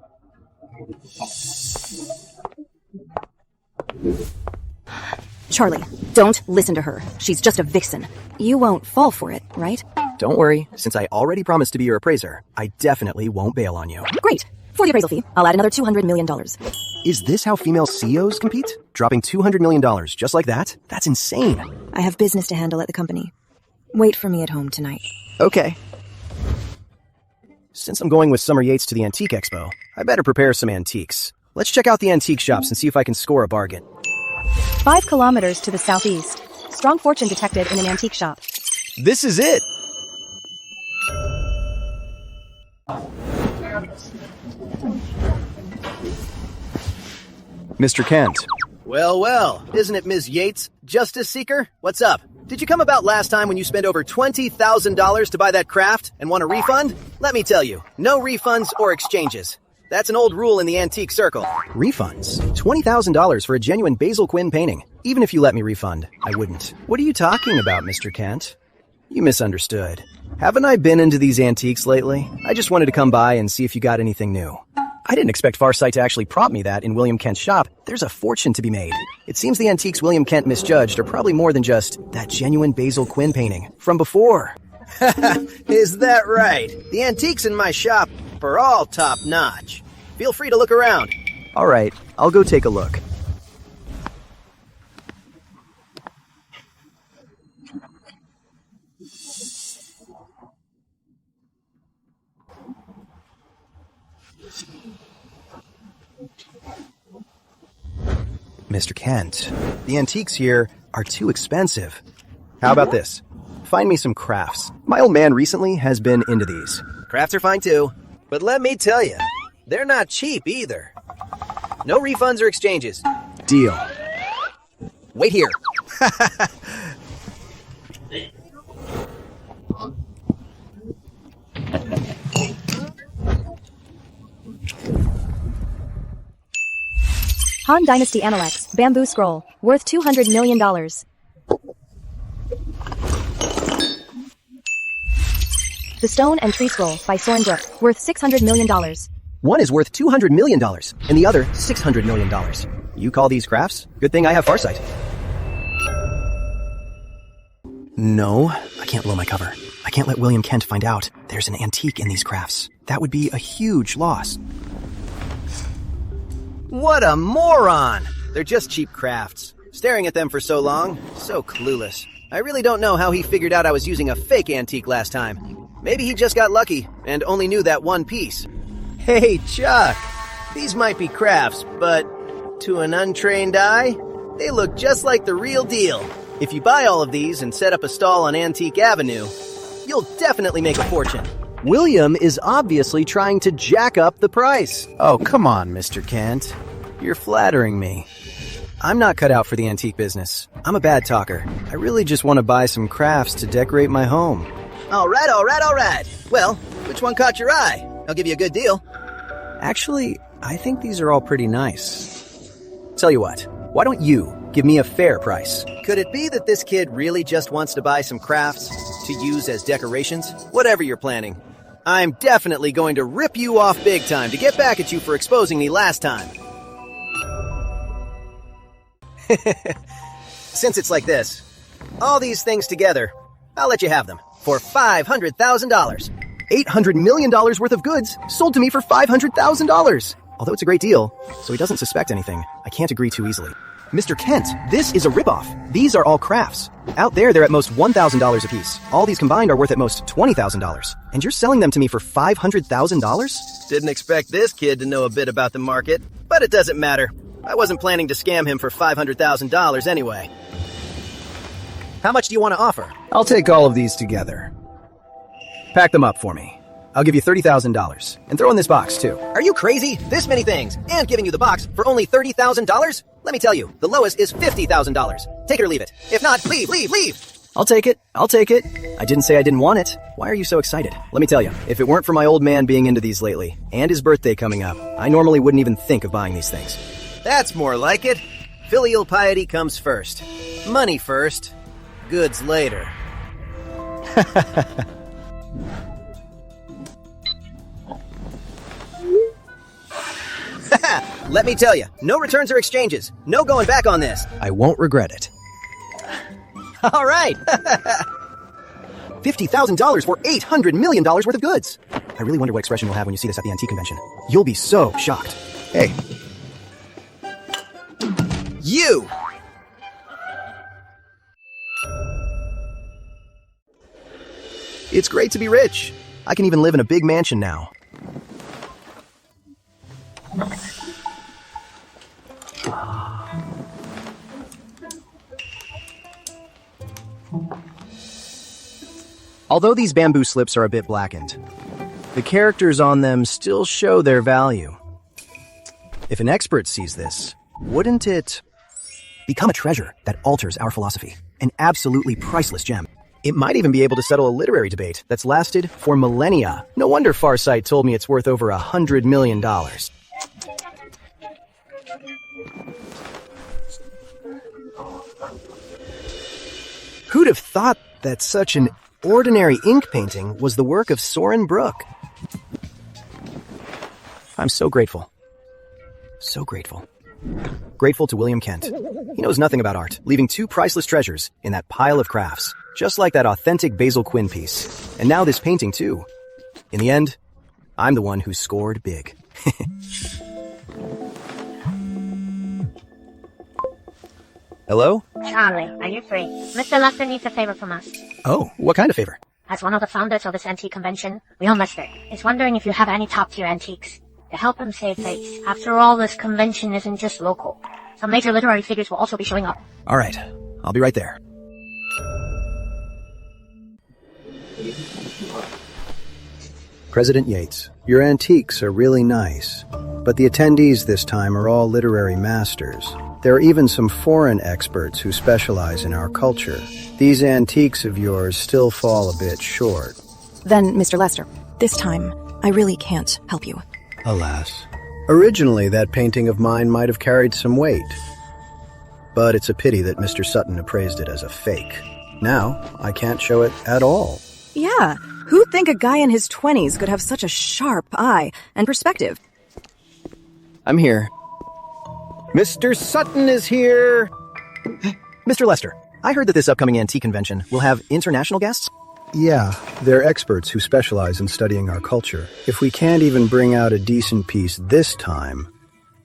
Charlie, don't listen to her. She's just a vixen. You won't fall for it, right? Don't worry. Since I already promised to be your appraiser, I definitely won't bail on you. Great. For the appraisal fee, I'll add another $200 million. Is this how female CEOs compete? Dropping $200 million just like that? That's insane. I have business to handle at the company. Wait for me at home tonight. Okay. Since I'm going with Summer Yates to the Antique Expo, I better prepare some antiques. Let's check out the antique shops and see if I can score a bargain. 5 kilometers to the southeast. Strong fortune detected in an antique shop. This is it! Mr. Kent. Well, well, isn't it Ms. Yates, Justice Seeker? What's up? Did you come about last time when you spent over $20,000 to buy that craft and want a refund? Let me tell you, no refunds or exchanges. That's an old rule in the antique circle. Refunds? $20,000 for a genuine Basil Quinn painting. Even if you let me refund, I wouldn't. What are you talking about, Mr. Kent? You misunderstood. Haven't I been into these antiques lately? I just wanted to come by and see if you got anything new. I didn't expect Farsight to actually prop me that in William Kent's shop. There's a fortune to be made. It seems the antiques William Kent misjudged are probably more than just that genuine Basil Quinn painting from before. Is that right? The antiques in my shop are all top-notch. Feel free to look around. All right, I'll go take a look. Mr. Kent, the antiques here are too expensive. How about this? Find me some crafts. My old man recently has been into these. Crafts are fine too, but let me tell you, they're not cheap either. No refunds or exchanges. Deal. Wait here. Han Dynasty Analects, bamboo scroll, worth $200 million. The Stone and Tree Scroll by Soren Brook, worth $600 million. One is worth $200 million, and the other $600 million. You call these crafts? Good thing I have Farsight. No, I can't blow my cover. I can't let William Kent find out there's an antique in these crafts. That would be a huge loss. What a moron! They're just cheap crafts. Staring at them for so long, so clueless. I really don't know how he figured out I was using a fake antique last time. Maybe he just got lucky and only knew that one piece. Hey, Chuck! These might be crafts, but to an untrained eye, they look just like the real deal. If you buy all of these and set up a stall on Antique Avenue, you'll definitely make a fortune. William is obviously trying to jack up the price. Oh, come on, Mr. Kent. You're flattering me. I'm not cut out for the antique business. I'm a bad talker. I really just want to buy some crafts to decorate my home. All right. Well, which one caught your eye? I'll give you a good deal. Actually, I think these are all pretty nice. Tell you what, why don't you give me a fair price? Could it be that this kid really just wants to buy some crafts to use as decorations? Whatever you're planning. I'm definitely going to rip you off big time to get back at you for exposing me last time. Since it's like this, all these things together, I'll let you have them for $500,000. $800 million worth of goods sold to me for $500,000. Although it's a great deal, so he doesn't suspect anything, I can't agree too easily. Mr. Kent, this is a ripoff. These are all crafts. Out there, they're at most $1,000 apiece. All these combined are worth at most $20,000. And you're selling them to me for $500,000? Didn't expect this kid to know a bit about the market, but it doesn't matter. I wasn't planning to scam him for $500,000 anyway. How much do you want to offer? I'll take all of these together. Pack them up for me. I'll give you $30,000. And throw in this box, too. Are you crazy? This many things, and giving you the box for only $30,000? Let me tell you, the lowest is $50,000. Take it or leave it. If not, leave! I'll take it. I didn't say I didn't want it. Why are you so excited? Let me tell you, if it weren't for my old man being into these lately, and his birthday coming up, I normally wouldn't even think of buying these things. That's more like it. Filial piety comes first. Money first. Goods later. Let me tell you, no returns or exchanges. No going back on this. I won't regret it. All right. $50,000 for $800 million worth of goods. I really wonder what expression you'll have when you see this at the antique convention. You'll be so shocked. Hey. You! It's great to be rich. I can even live in a big mansion now. Although these bamboo slips are a bit blackened, the characters on them still show their value. If an expert sees this, wouldn't it become a treasure that alters our philosophy? An absolutely priceless gem. It might even be able to settle a literary debate that's lasted for millennia. No wonder Farsight told me it's worth over $100 million. Who'd have thought that such an ordinary ink painting was the work of Soren Brooke? I'm so grateful. So grateful. Grateful to William Kent. He knows nothing about art, leaving two priceless treasures in that pile of crafts. Just like that authentic Basil Quinn piece. And now this painting, too. In the end, I'm the one who scored big. Hello? Charlie, are you free? Mr. Lester needs a favor from us. Oh, what kind of favor? As one of the founders of this antique convention, Real Lester is wondering if you have any top-tier antiques to help him save face. After all, this convention isn't just local. Some major literary figures will also be showing up. All right, I'll be right there. President Yates, your antiques are really nice, but the attendees this time are all literary masters. There are even some foreign experts who specialize in our culture. These antiques of yours still fall a bit short. Then, Mr. Lester, this time, I really can't help you. Alas. Originally, that painting of mine might have carried some weight. But it's a pity that Mr. Sutton appraised it as a fake. Now, I can't show it at all. Yeah, who'd think a guy in his 20s could have such a sharp eye and perspective? I'm here. Mr. Sutton is here! Mr. Lester, I heard that this upcoming antique convention will have international guests? Yeah, they're experts who specialize in studying our culture. If we can't even bring out a decent piece this time,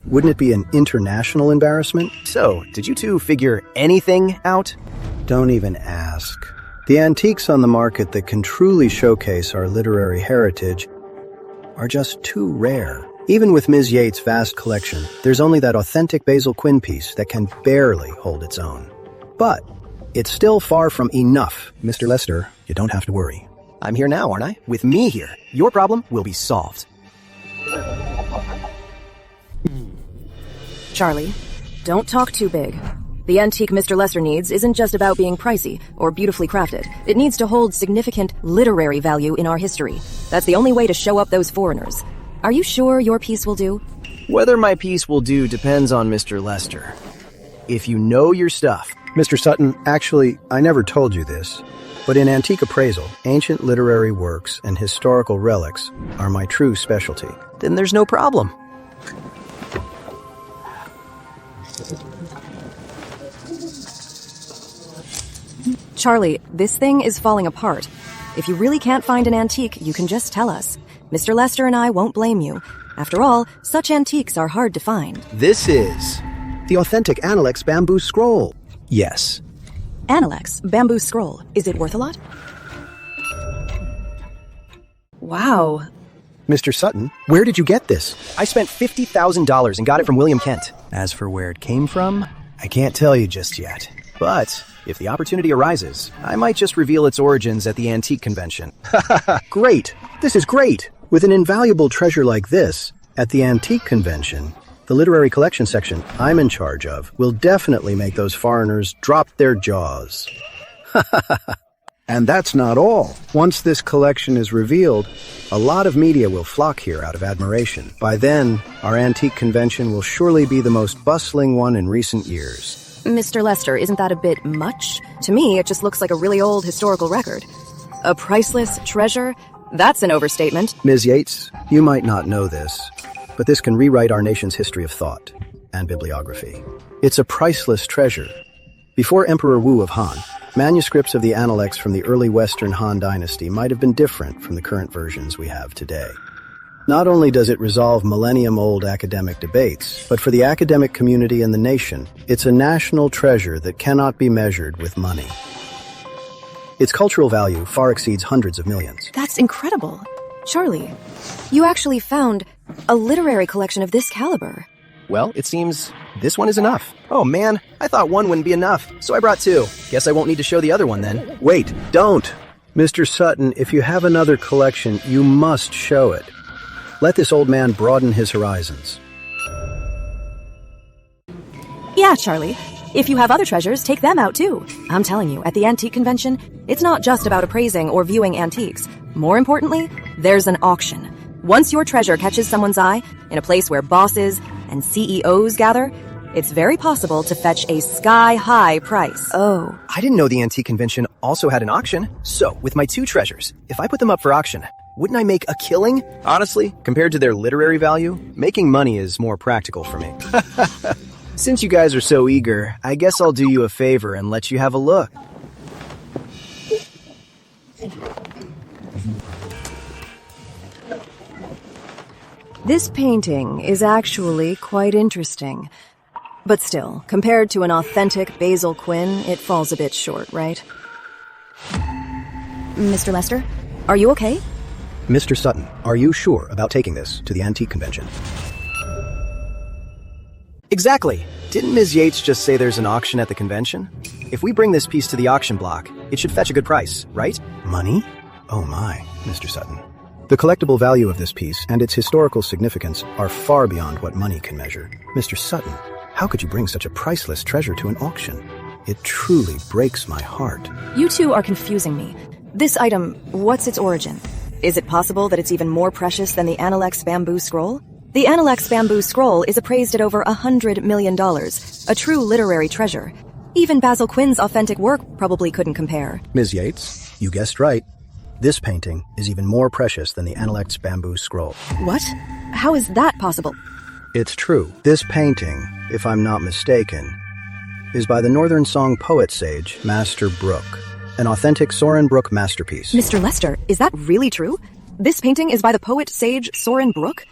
wouldn't it be an international embarrassment? So, did you two figure anything out? Don't even ask. The antiques on the market that can truly showcase our literary heritage are just too rare. Even with Ms. Yates' vast collection, there's only that authentic Basil Quinn piece that can barely hold its own. But it's still far from enough. Mr. Lester, you don't have to worry. I'm here now, aren't I? With me here, your problem will be solved. Charlie, don't talk too big. The antique Mr. Lester needs isn't just about being pricey or beautifully crafted. It needs to hold significant literary value in our history. That's the only way to show up those foreigners. Are you sure your piece will do? Whether my piece will do depends on Mr. Lester. If you know your stuff. Mr. Sutton, actually, I never told you this, but in antique appraisal, ancient literary works and historical relics are my true specialty. Then there's no problem. Charlie, this thing is falling apart. If you really can't find an antique, you can just tell us. Mr. Lester and I won't blame you. After all, such antiques are hard to find. This is The authentic Analec's bamboo scroll. Yes. Analec's bamboo scroll. Is it worth a lot? Wow. Mr. Sutton, where did you get this? I spent $50,000 and got it from William Kent. As for where it came from, I can't tell you just yet. But if the opportunity arises, I might just reveal its origins at the antique convention. Great. This is great. With an invaluable treasure like this, at the antique convention, the literary collection section I'm in charge of will definitely make those foreigners drop their jaws. And that's not all. Once this collection is revealed, a lot of media will flock here out of admiration. By then, our antique convention will surely be the most bustling one in recent years. Mr. Lester, isn't that a bit much? To me, it just looks like a really old historical record. A priceless treasure? That's an overstatement. Ms. Yates, you might not know this, but this can rewrite our nation's history of thought and bibliography. It's a priceless treasure. Before Emperor Wu of Han, manuscripts of the Analects from the early Western Han dynasty might have been different from the current versions we have today. Not only does it resolve millennium-old academic debates, but for the academic community and the nation, it's a national treasure that cannot be measured with money. Its cultural value far exceeds hundreds of millions. That's incredible. Charlie, you actually found a literary collection of this caliber. Well, it seems this one is enough. Oh man, I thought one wouldn't be enough, so I brought two. Guess I won't need to show the other one then. Wait, don't! Mr. Sutton, if you have another collection, you must show it. Let this old man broaden his horizons. Yeah, Charlie. If you have other treasures, take them out too. I'm telling you, at the antique convention, it's not just about appraising or viewing antiques. More importantly, there's an auction. Once your treasure catches someone's eye, in a place where bosses and CEOs gather, it's very possible to fetch a sky-high price. Oh. I didn't know the antique convention also had an auction. So, with my two treasures, if I put them up for auction, wouldn't I make a killing? Honestly, compared to their literary value, making money is more practical for me. Since you guys are so eager, I guess I'll do you a favor and let you have a look. This painting is actually quite interesting. But still, compared to an authentic Basil Quinn, it falls a bit short, right? Mr. Lester, are you okay? Mr. Sutton, are you sure about taking this to the antique convention? Exactly. Didn't Ms. Yates just say there's an auction at the convention? If we bring this piece to the auction block, it should fetch a good price, right? Money? Oh my, Mr. Sutton. The collectible value of this piece and its historical significance are far beyond what money can measure. Mr. Sutton, how could you bring such a priceless treasure to an auction? It truly breaks my heart. You two are confusing me. This item, what's its origin? Is it possible that it's even more precious than the Analec's bamboo scroll? The Analec's bamboo scroll is appraised at over $100 million, a true literary treasure. Even Basil Quinn's authentic work probably couldn't compare. Ms. Yates, you guessed right. This painting is even more precious than the Analec's bamboo scroll. What? How is that possible? It's true. This painting, if I'm not mistaken, is by the Northern Song poet sage, Master Brooke. An authentic Soren Brooke masterpiece. Mr. Lester, is that really true? This painting is by the poet sage Soren Brooke?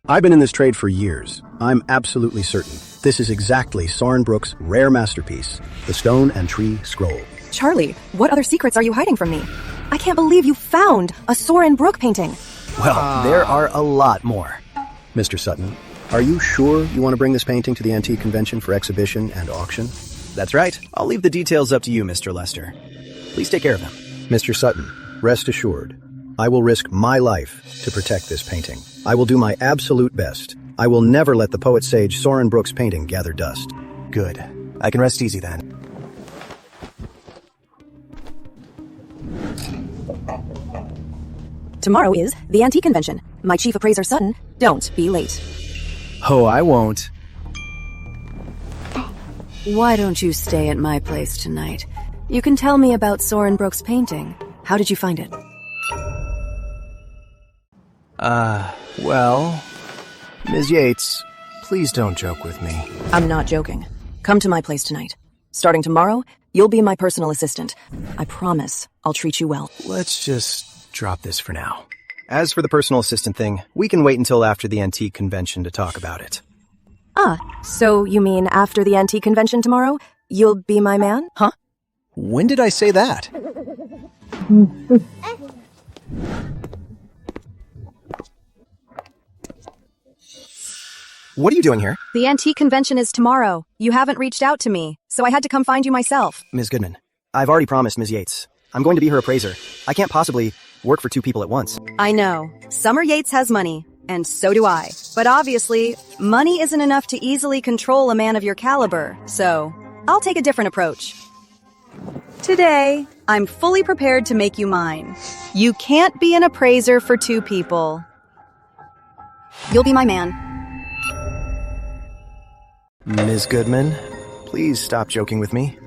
I've been in this trade for years. I'm absolutely certain. This is exactly Soren Brooke's rare masterpiece, the Stone and Tree Scroll. Charlie, what other secrets are you hiding from me? I can't believe you found a Soren Brooke painting. Well, there are a lot more. Mr. Sutton, are you sure you want to bring this painting to the antique convention for exhibition and auction? That's right. I'll leave the details up to you, Mr. Lester. Please take care of him. Mr. Sutton, rest assured, I will risk my life to protect this painting. I will do my absolute best. I will never let the poet sage Soren Brooke's painting gather dust. Good. I can rest easy then. Tomorrow is the antique convention. My chief appraiser Sutton, don't be late. Oh, I won't. Why don't you stay at my place tonight? You can tell me about Soren Brooke's painting. How did you find it? Well, Ms. Yates, please don't joke with me. I'm not joking. Come to my place tonight. Starting tomorrow, you'll be my personal assistant. I promise I'll treat you well. Let's just drop this for now. As for the personal assistant thing, we can wait until after the antique convention to talk about it. So you mean after the antique convention tomorrow, you'll be my man? Huh? When did I say that? What are you doing here? The antique convention is tomorrow. You haven't reached out to me, so I had to come find you myself. Ms. Goodman, I've already promised Ms. Yates. I'm going to be her appraiser. I can't possibly work for two people at once. I know. Summer Yates has money, and so do I. But obviously, money isn't enough to easily control a man of your caliber, so I'll take a different approach. Today, I'm fully prepared to make you mine. You can't be an appraiser for two people. You'll be my man. Ms. Goodman, please stop joking with me.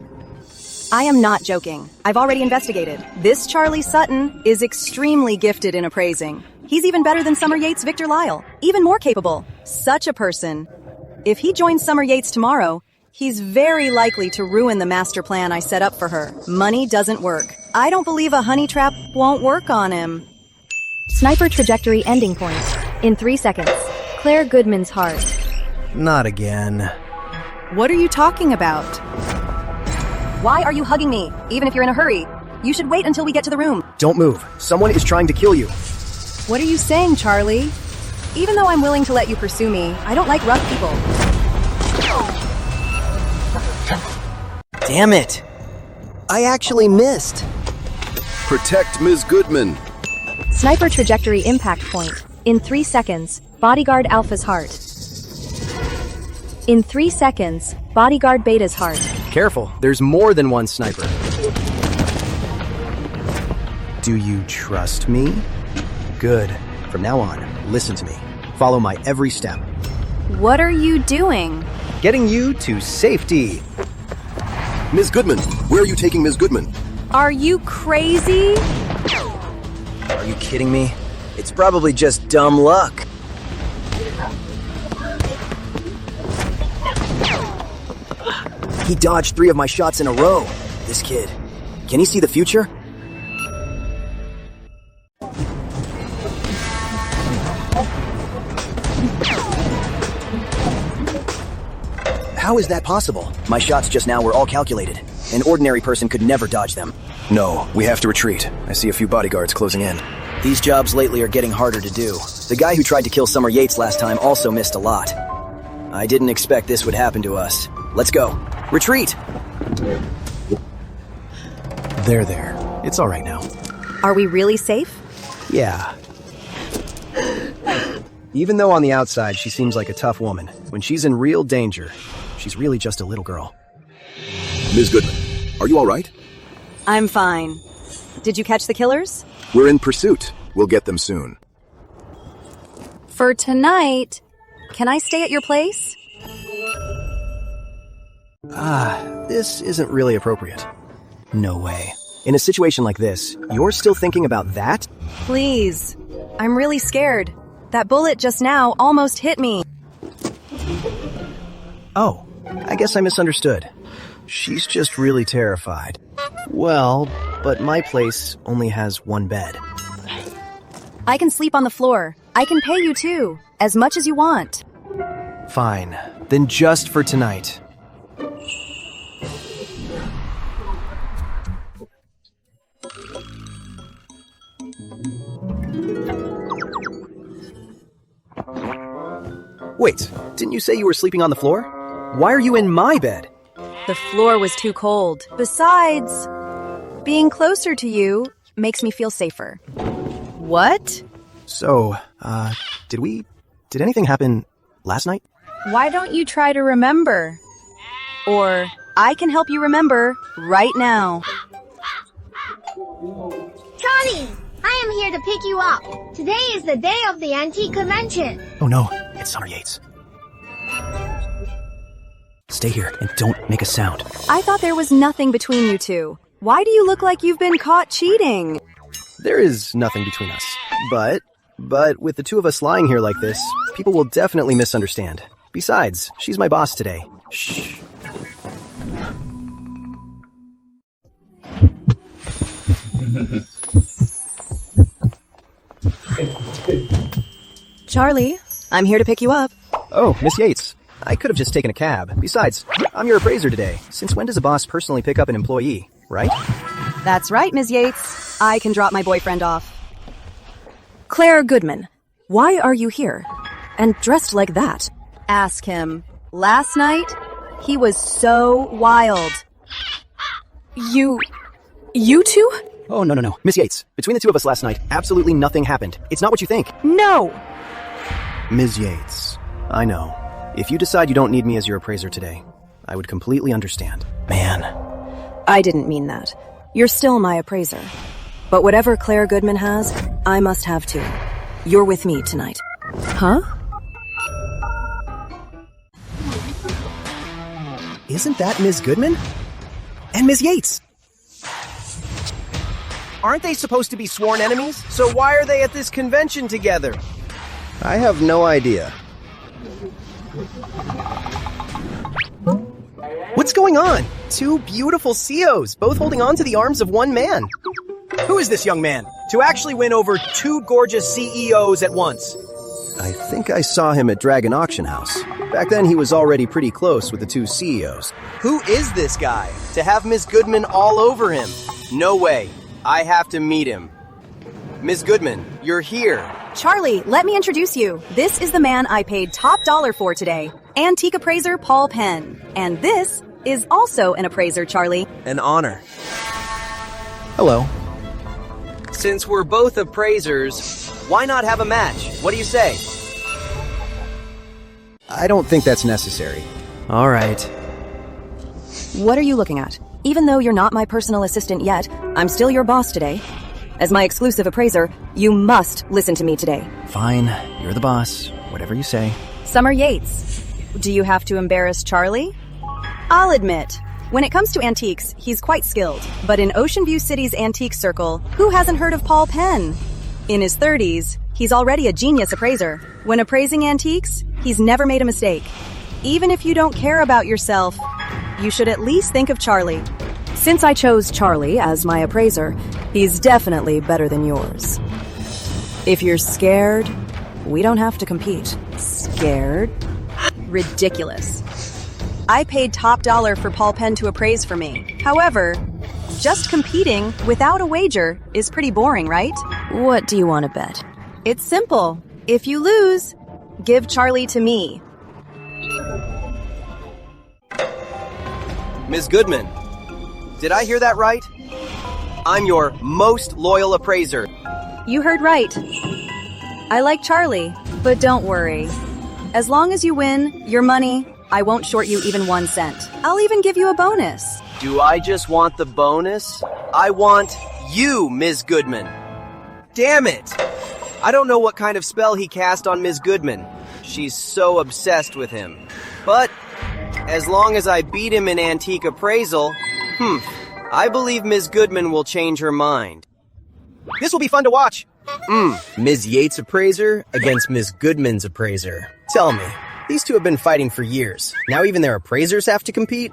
I am not joking. I've already investigated. This Charlie Sutton is extremely gifted in appraising. He's even better than Summer Yates' Victor Lyle. Even more capable. Such a person. If he joins Summer Yates tomorrow, he's very likely to ruin the master plan I set up for her. Money doesn't work. I don't believe a honey trap won't work on him. Sniper trajectory ending point. In 3 seconds. Claire Goodman's heart. Not again. What are you talking about? Why are you hugging me, even if you're in a hurry? You should wait until we get to the room. Don't move. Someone is trying to kill you. What are you saying, Charlie? Even though I'm willing to let you pursue me, I don't like rough people. Damn it. I actually missed. Protect Ms. Goodman. Sniper trajectory impact point. In 3 seconds. Bodyguard Alpha's heart. In 3 seconds. Bodyguard Beta's heart. Careful, there's more than one sniper. Do you trust me? Good. From now on, listen to me. Follow my every step. What are you doing? Getting you to safety. Ms. Goodman, where are you taking Ms. Goodman? Are you crazy? Are you kidding me? It's probably just dumb luck. He dodged 3 of my shots in a row. This kid. Can he see the future? How is that possible? My shots just now were all calculated. An ordinary person could never dodge them. No, we have to retreat. I see a few bodyguards closing in. These jobs lately are getting harder to do. The guy who tried to kill Summer Yates last time also missed a lot. I didn't expect this would happen to us. Let's go. Retreat! There. It's all right now. Are we really safe? Yeah. Even though on the outside she seems like a tough woman, when she's in real danger, she's really just a little girl. Ms. Goodman, are you all right? I'm fine. Did you catch the killers? We're in pursuit. We'll get them soon. For tonight, can I stay at your place? This isn't really appropriate. No way. In a situation like this, you're still thinking about that? Please. I'm really scared. That bullet just now almost hit me. Oh, I guess I misunderstood. She's just really terrified. Well, but my place only has 1 bed. I can sleep on the floor. I can pay you too, as much as you want. Fine. Then just for tonight. Wait, didn't you say you were sleeping on the floor? Why are you in my bed? The floor was too cold. Besides, being closer to you makes me feel safer. What? So, did anything happen last night? Why don't you try to remember? Or I can help you remember right now. Charlie, I am here to pick you up. Today is the day of the antique convention. Oh no, it's Summer Yates. Stay here and don't make a sound. I thought there was nothing between you two. Why do you look like you've been caught cheating? There is nothing between us. But with the two of us lying here like this, people will definitely misunderstand. Besides, she's my boss today. Shh. Charlie, I'm here to pick you up. Oh, Miss Yates. I could have just taken a cab. Besides, I'm your appraiser today. Since when does a boss personally pick up an employee, right? That's right, Ms. Yates. I can drop my boyfriend off. Claire Goodman, why are you here? And dressed like that? Ask him. Last night, he was so wild. You two? Oh, no. Miss Yates, between the two of us last night, absolutely nothing happened. It's not what you think. No! Ms. Yates, I know. If you decide you don't need me as your appraiser today, I would completely understand. Man. I didn't mean that. You're still my appraiser. But whatever Claire Goodman has, I must have too. You're with me tonight. Huh? Isn't that Ms. Goodman? And Ms. Yates? Aren't they supposed to be sworn enemies? So why are they at this convention together? I have no idea. What's going on? Two beautiful CEOs, both holding on to the arms of one man. Who is this young man to actually win over two gorgeous CEOs at once? I think I saw him at Dragon Auction House. Back then he was already pretty close with the two CEOs. Who is this guy to have Ms. Goodman all over him? No way. I have to meet him. Ms. Goodman, you're here. Charlie, let me introduce you. This is the man I paid top dollar for today. Antique appraiser Paul Penn. And this is also an appraiser, Charlie. An honor. Hello. Since we're both appraisers, why not have a match? What do you say? I don't think that's necessary. All right. What are you looking at? Even though you're not my personal assistant yet, I'm still your boss today. As my exclusive appraiser, you must listen to me today. Fine, you're the boss. Whatever you say. Summer Yates. Do you have to embarrass Charlie? I'll admit, when it comes to antiques, he's quite skilled. But in Ocean View City's antique circle, who hasn't heard of Paul Penn? In his 30s, he's already a genius appraiser. When appraising antiques, he's never made a mistake. Even if you don't care about yourself, you should at least think of Charlie. Since I chose Charlie as my appraiser, he's definitely better than yours. If you're scared, we don't have to compete. Scared? Ridiculous. I paid top dollar for Paul Penn to appraise for me. However, just competing without a wager is pretty boring, right? What do you want to bet? It's simple. If you lose, give Charlie to me. Ms. Goodman, did I hear that right? I'm your most loyal appraiser. You heard right. I like Charlie, but don't worry. As long as you win your money, I won't short you even 1 cent. I'll even give you a bonus. Do I just want the bonus? I want you, Ms. Goodman. Damn it! I don't know what kind of spell he cast on Ms. Goodman. She's so obsessed with him. But as long as I beat him in antique appraisal, I believe Ms. Goodman will change her mind. This will be fun to watch. Ms. Yates' appraiser against Ms. Goodman's appraiser. Tell me, these two have been fighting for years. Now even their appraisers have to compete?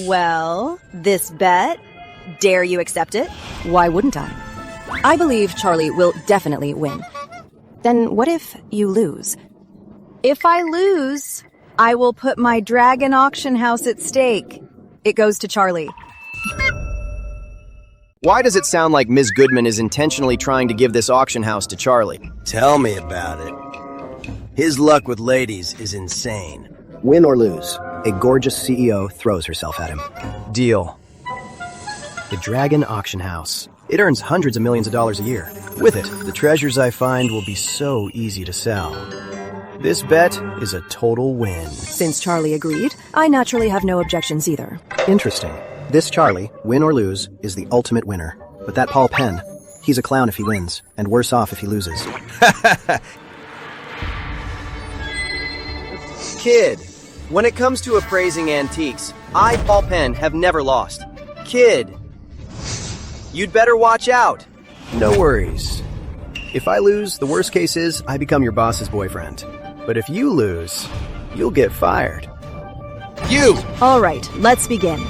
Well, this bet, dare you accept it? Why wouldn't I? I believe Charlie will definitely win. Then what if you lose? If I lose, I will put my Dragon Auction House at stake. It goes to Charlie. Why does it sound like Ms. Goodman is intentionally trying to give this auction house to Charlie? Tell me about it. His luck with ladies is insane. Win or lose, a gorgeous CEO throws herself at him. Deal. The Dragon Auction House. It earns hundreds of millions of dollars a year. With it, the treasures I find will be so easy to sell. This bet is a total win. Since Charlie agreed, I naturally have no objections either. Interesting. This Charlie, win or lose, is the ultimate winner. But that Paul Penn, he's a clown if he wins, and worse off if he loses. Kid, when it comes to appraising antiques, I, Paul Penn, have never lost. Kid, you'd better watch out. No worries. If I lose, the worst case is I become your boss's boyfriend. But if you lose, you'll get fired. You! All right, let's begin.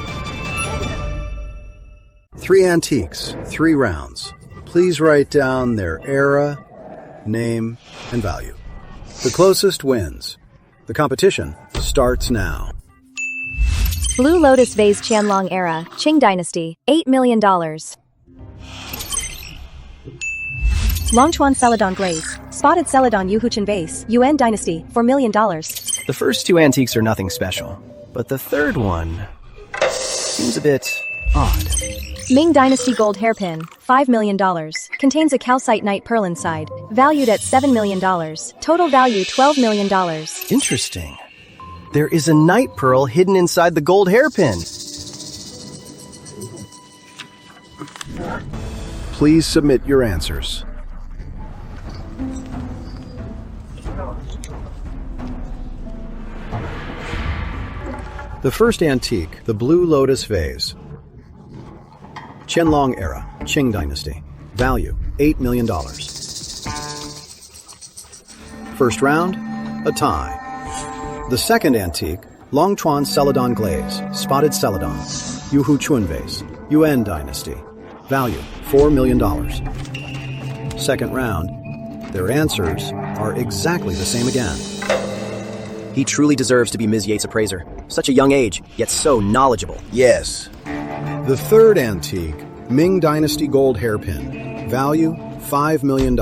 3 antiques, 3 rounds. Please write down their era, name, and value. The closest wins. The competition starts now. Blue Lotus Vase Qianlong Era, Qing Dynasty, $8 million. Longchuan Celadon Glaze, Spotted Celadon Yuhuchen Vase, Yuan Dynasty, $4 million. The first two antiques are nothing special, but the third one seems a bit odd. Ming Dynasty Gold Hairpin, $5 million. Contains a calcite night pearl inside. Valued at $7 million. Total value $12 million. Interesting. There is a night pearl hidden inside the gold hairpin. Please submit your answers. The first antique, the Blue Lotus Vase. Qianlong Era, Qing Dynasty. Value, $8 million. First round, a tie. The second antique, Longchuan Celadon Glaze, Spotted Celadon, Yuhu Chun Vase, Yuan Dynasty. Value, $4 million. Second round, their answers are exactly the same again. He truly deserves to be Ms. Yates' appraiser. Such a young age, yet so knowledgeable. Yes. The third antique, Ming Dynasty Gold Hairpin. Value, $5 million.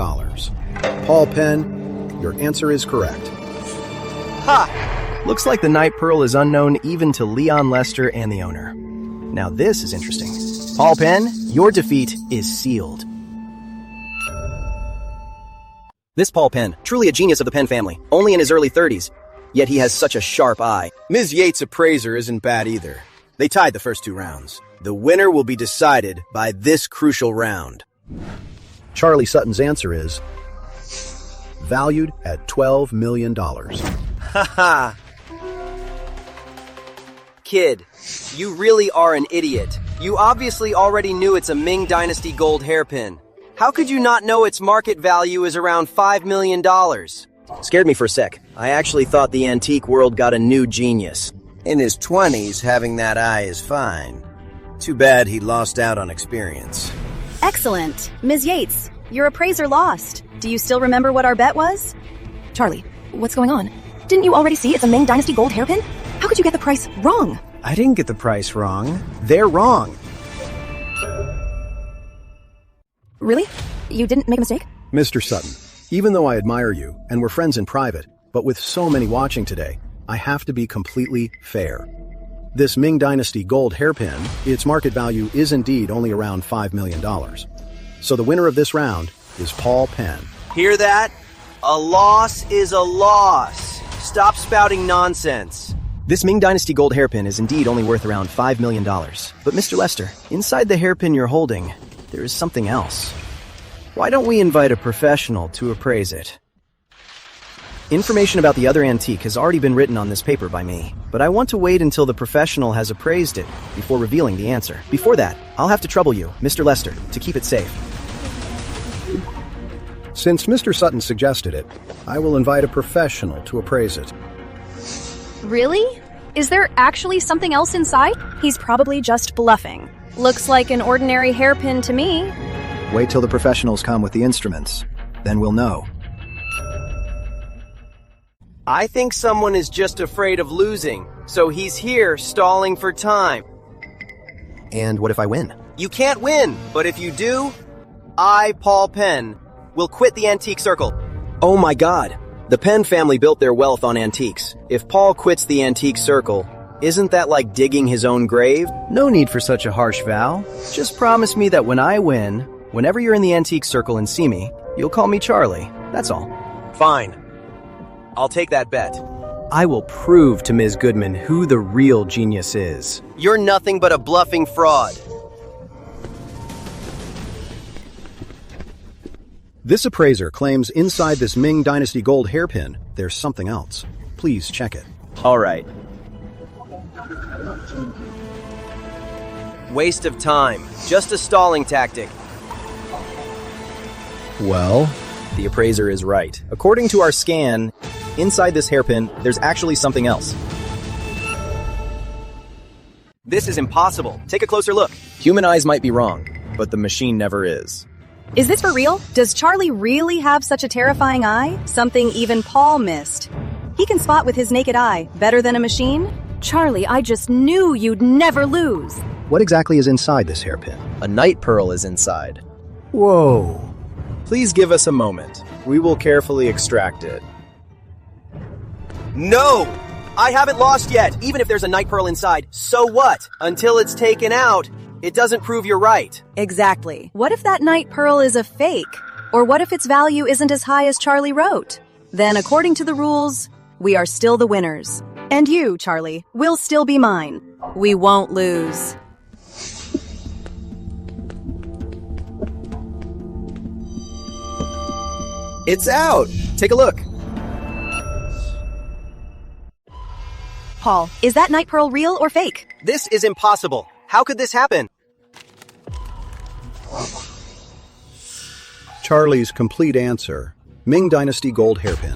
Paul Penn, your answer is correct. Ha! Looks like the night pearl is unknown even to Leon Lester and the owner. Now this is interesting. Paul Penn, your defeat is sealed. This Paul Penn, truly a genius of the Penn family, only in his early 30s. Yet he has such a sharp eye. Ms. Yates' appraiser isn't bad either. They tied the first two rounds. The winner will be decided by this crucial round. Charlie Sutton's answer is valued at $12 million. Haha. Kid, you really are an idiot. You obviously already knew it's a Ming Dynasty gold hairpin. How could you not know its market value is around $5 million? Scared me for a sec. I actually thought the antique world got a new genius. In his 20s, having that eye is fine. Too bad he lost out on experience. Excellent. Ms. Yates, your appraiser lost. Do you still remember what our bet was? Charlie, what's going on? Didn't you already see it's a Ming Dynasty gold hairpin? How could you get the price wrong? I didn't get the price wrong. They're wrong. Really? You didn't make a mistake? Mr. Sutton, even though I admire you and we're friends in private, but with so many watching today, I have to be completely fair. This Ming Dynasty gold hairpin, its market value is indeed only around $5 million. So the winner of this round is Paul Penn. Hear that? A loss is a loss. Stop spouting nonsense. This Ming Dynasty gold hairpin is indeed only worth around $5 million. But Mr. Lester, inside the hairpin you're holding, there is something else. Why don't we invite a professional to appraise it? Information about the other antique has already been written on this paper by me, but I want to wait until the professional has appraised it before revealing the answer. Before that, I'll have to trouble you, Mr. Lester, to keep it safe. Since Mr. Sutton suggested it, I will invite a professional to appraise it. Really? Is there actually something else inside? He's probably just bluffing. Looks like an ordinary hairpin to me. Wait till the professionals come with the instruments. Then we'll know. I think someone is just afraid of losing, so he's here stalling for time. And what if I win? You can't win, but if you do, I, Paul Penn, will quit the antique circle. Oh my god! The Penn family built their wealth on antiques. If Paul quits the antique circle, isn't that like digging his own grave? No need for such a harsh vow. Just promise me that when I win, whenever you're in the antique circle and see me, you'll call me Charlie. That's all. Fine. I'll take that bet. I will prove to Ms. Goodman who the real genius is. You're nothing but a bluffing fraud. This appraiser claims inside this Ming Dynasty gold hairpin, there's something else. Please check it. All right. Waste of time. Just a stalling tactic. Well? The appraiser is right. According to our scan, inside this hairpin, there's actually something else. This is impossible. Take a closer look. Human eyes might be wrong, but the machine never is. Is this for real? Does Charlie really have such a terrifying eye? Something even Paul missed. He can spot with his naked eye better than a machine. Charlie, I just knew you'd never lose. What exactly is inside this hairpin? A night pearl is inside. Whoa. Please give us a moment. We will carefully extract it. No! I haven't lost yet. Even if there's a night pearl inside, so what? Until it's taken out, it doesn't prove you're right. Exactly. What if that night pearl is a fake? Or what if its value isn't as high as Charlie wrote? Then, according to the rules, we are still the winners. And you, Charlie, will still be mine. We won't lose. It's out! Take a look. Paul, is that night pearl real or fake? This is impossible. How could this happen? Charlie's complete answer. Ming Dynasty gold hairpin.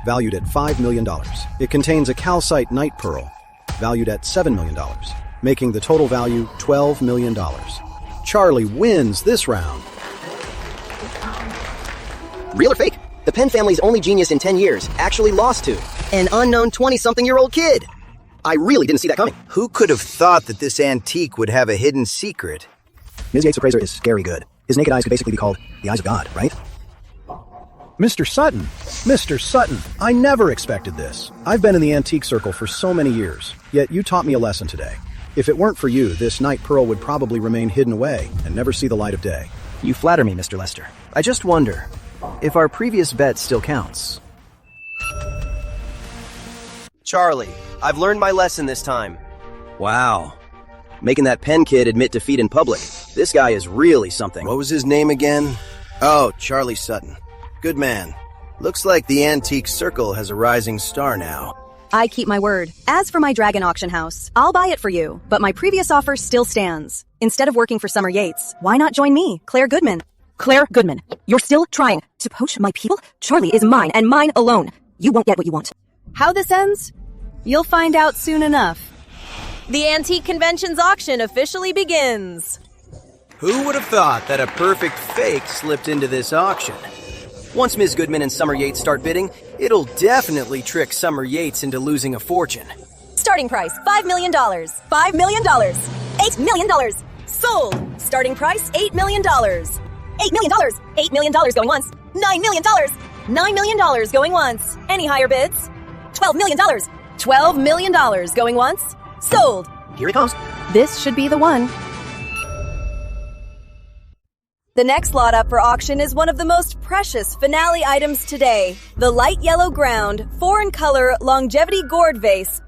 Valued at $5 million. It contains a calcite night pearl. Valued at $7 million. Making the total value $12 million. Charlie wins this round. Real or fake? The Penn family's only genius in 10 years actually lost to an unknown 20-something-year-old kid. I really didn't see that coming. Who could have thought that this antique would have a hidden secret? Ms. Yates' appraiser is scary good. His naked eyes could basically be called the eyes of God, right? Mr. Sutton! Mr. Sutton! I never expected this. I've been in the antique circle for so many years, yet you taught me a lesson today. If it weren't for you, this night pearl would probably remain hidden away and never see the light of day. You flatter me, Mr. Lester. I just wonder if our previous bet still counts. Charlie, I've learned my lesson this time. Wow. Making that Penn kid admit defeat in public. This guy is really something. What was his name again? Oh, Charlie Sutton. Good man. Looks like the antique circle has a rising star now. I keep my word. As for my dragon auction house, I'll buy it for you, but my previous offer still stands. Instead of working for Summer Yates, why not join me, Claire Goodman? Claire Goodman, you're still trying to poach my people? Charlie is mine and mine alone. You won't get what you want. How this ends? You'll find out soon enough. The Antique Convention's auction officially begins. Who would have thought that a perfect fake slipped into this auction? Once Ms. Goodman and Summer Yates start bidding, it'll definitely trick Summer Yates into losing a fortune. Starting price, $5 million. $5 million. $8 million. Sold. Starting price, $8 million. $8 million. $8 million going once. $9 million. $9 million going once. Any higher bids? $12 million. $12 million going once. Sold. Here it comes. This should be the one. The next lot up for auction is one of the most precious finale items today. The light yellow ground, foreign color, longevity gourd vase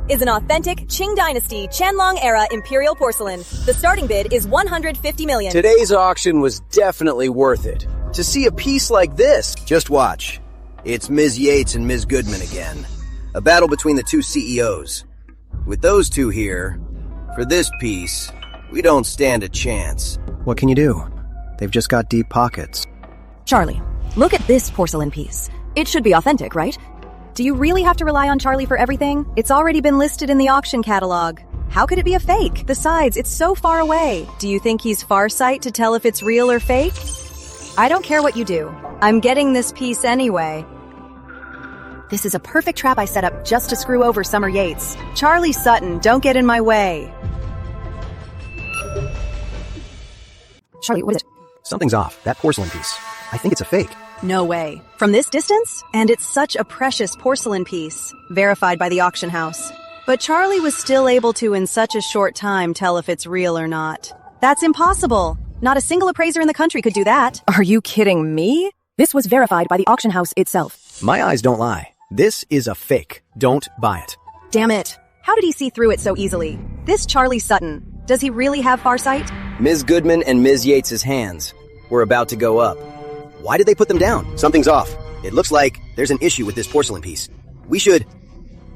is an authentic Qing Dynasty Qianlong era imperial porcelain. The starting bid is $150 million. Today's auction was definitely worth it. To see a piece like this. Just watch. It's Ms. Yates and Ms. Goodman again. A battle between the two CEOs. With those two here, for this piece, we don't stand a chance. What can you do? They've just got deep pockets. Charlie, look at this porcelain piece. It should be authentic, right? Do you really have to rely on Charlie for everything? It's already been listed in the auction catalog. How could it be a fake? Besides, it's so far away. Do you think he's farsight to tell if it's real or fake? I don't care what you do. I'm getting this piece anyway. This is a perfect trap I set up just to screw over Summer Yates. Charlie Sutton, don't get in my way. Charlie, what is it? Something's off. That porcelain piece. I think it's a fake. No way. From this distance? And it's such a precious porcelain piece, verified by the auction house. But Charlie was still able to, in such a short time, tell if it's real or not. That's impossible. Not a single appraiser in the country could do that. Are you kidding me? This was verified by the auction house itself. My eyes don't lie. This is a fake. Don't buy it. Damn it. How did he see through it so easily? This Charlie Sutton, does he really have farsight? Ms. Goodman and Ms. Yates' hands were about to go up. Why did they put them down? Something's off. It looks like there's an issue with this porcelain piece. We should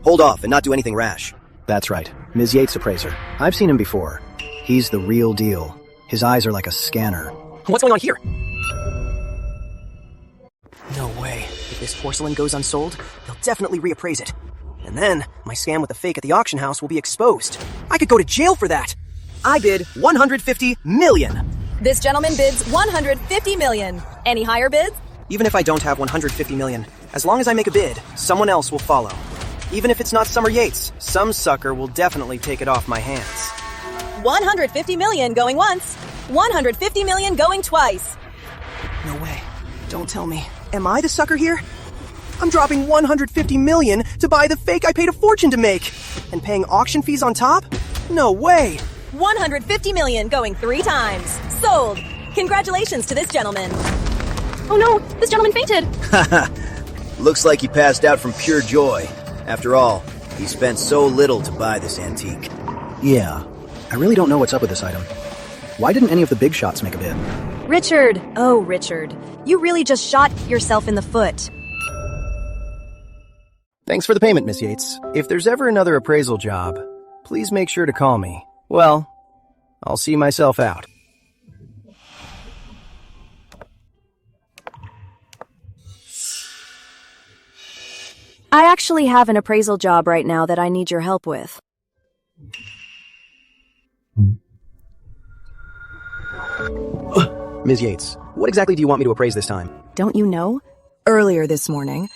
hold off and not do anything rash. That's right. Ms. Yates' appraiser. I've seen him before. He's the real deal. His eyes are like a scanner. What's going on here? No way. If this porcelain goes unsold, they'll definitely reappraise it. And then, my scam with the fake at the auction house will be exposed. I could go to jail for that. I bid $150 million. This gentleman bids $150 million. Any higher bids? Even if I don't have $150 million, As long as I make a bid, someone else will follow. Even if it's not Summer Yates, some sucker will definitely take it off my hands. 150 million going once. 150 million going twice. No way. Don't tell me. Am I the sucker here? I'm dropping 150 million to buy the fake I paid a fortune to make. And paying auction fees on top? No way. 150 million going 3 times. Sold. Congratulations to this gentleman. Oh no, this gentleman fainted. Looks like he passed out from pure joy. After all, he spent so little to buy this antique. Yeah, I really don't know what's up with this item. Why didn't any of the big shots make a bid? Richard, oh Richard, you really just shot yourself in the foot. Thanks for the payment, Miss Yates. If there's ever another appraisal job, please make sure to call me. Well, I'll see myself out. I actually have an appraisal job right now that I need your help with. Ms. Yates, what exactly do you want me to appraise this time? Don't you know? Earlier this morning,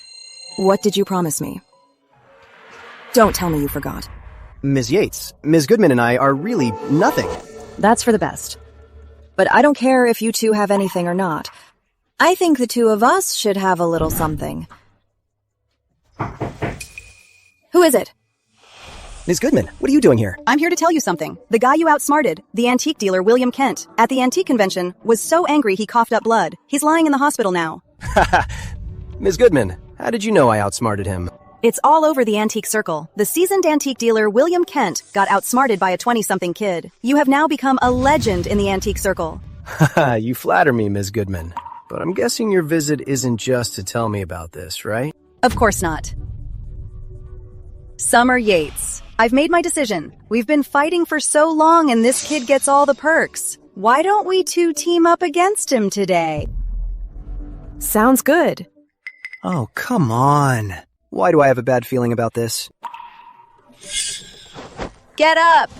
what did you promise me? Don't tell me you forgot. Ms. Yates, Ms. Goodman and I are really nothing. That's for the best. But I don't care if you two have anything or not. I think the two of us should have a little something. Who is it? Ms. Goodman, what are you doing here? I'm here to tell you something. The guy you outsmarted, the antique dealer William Kent, at the antique convention, was so angry he coughed up blood. He's lying in the hospital now. Ms. Goodman, how did you know I outsmarted him? It's all over the antique circle. The seasoned antique dealer William Kent got outsmarted by a 20-something kid. You have now become a legend in the antique circle. You flatter me, Ms. Goodman. But I'm guessing your visit isn't just to tell me about this, right? Of course not. Summer Yates. I've made my decision. We've been fighting for so long and this kid gets all the perks. Why don't we two team up against him today? Sounds good. Oh, come on. Why do I have a bad feeling about this? Get up!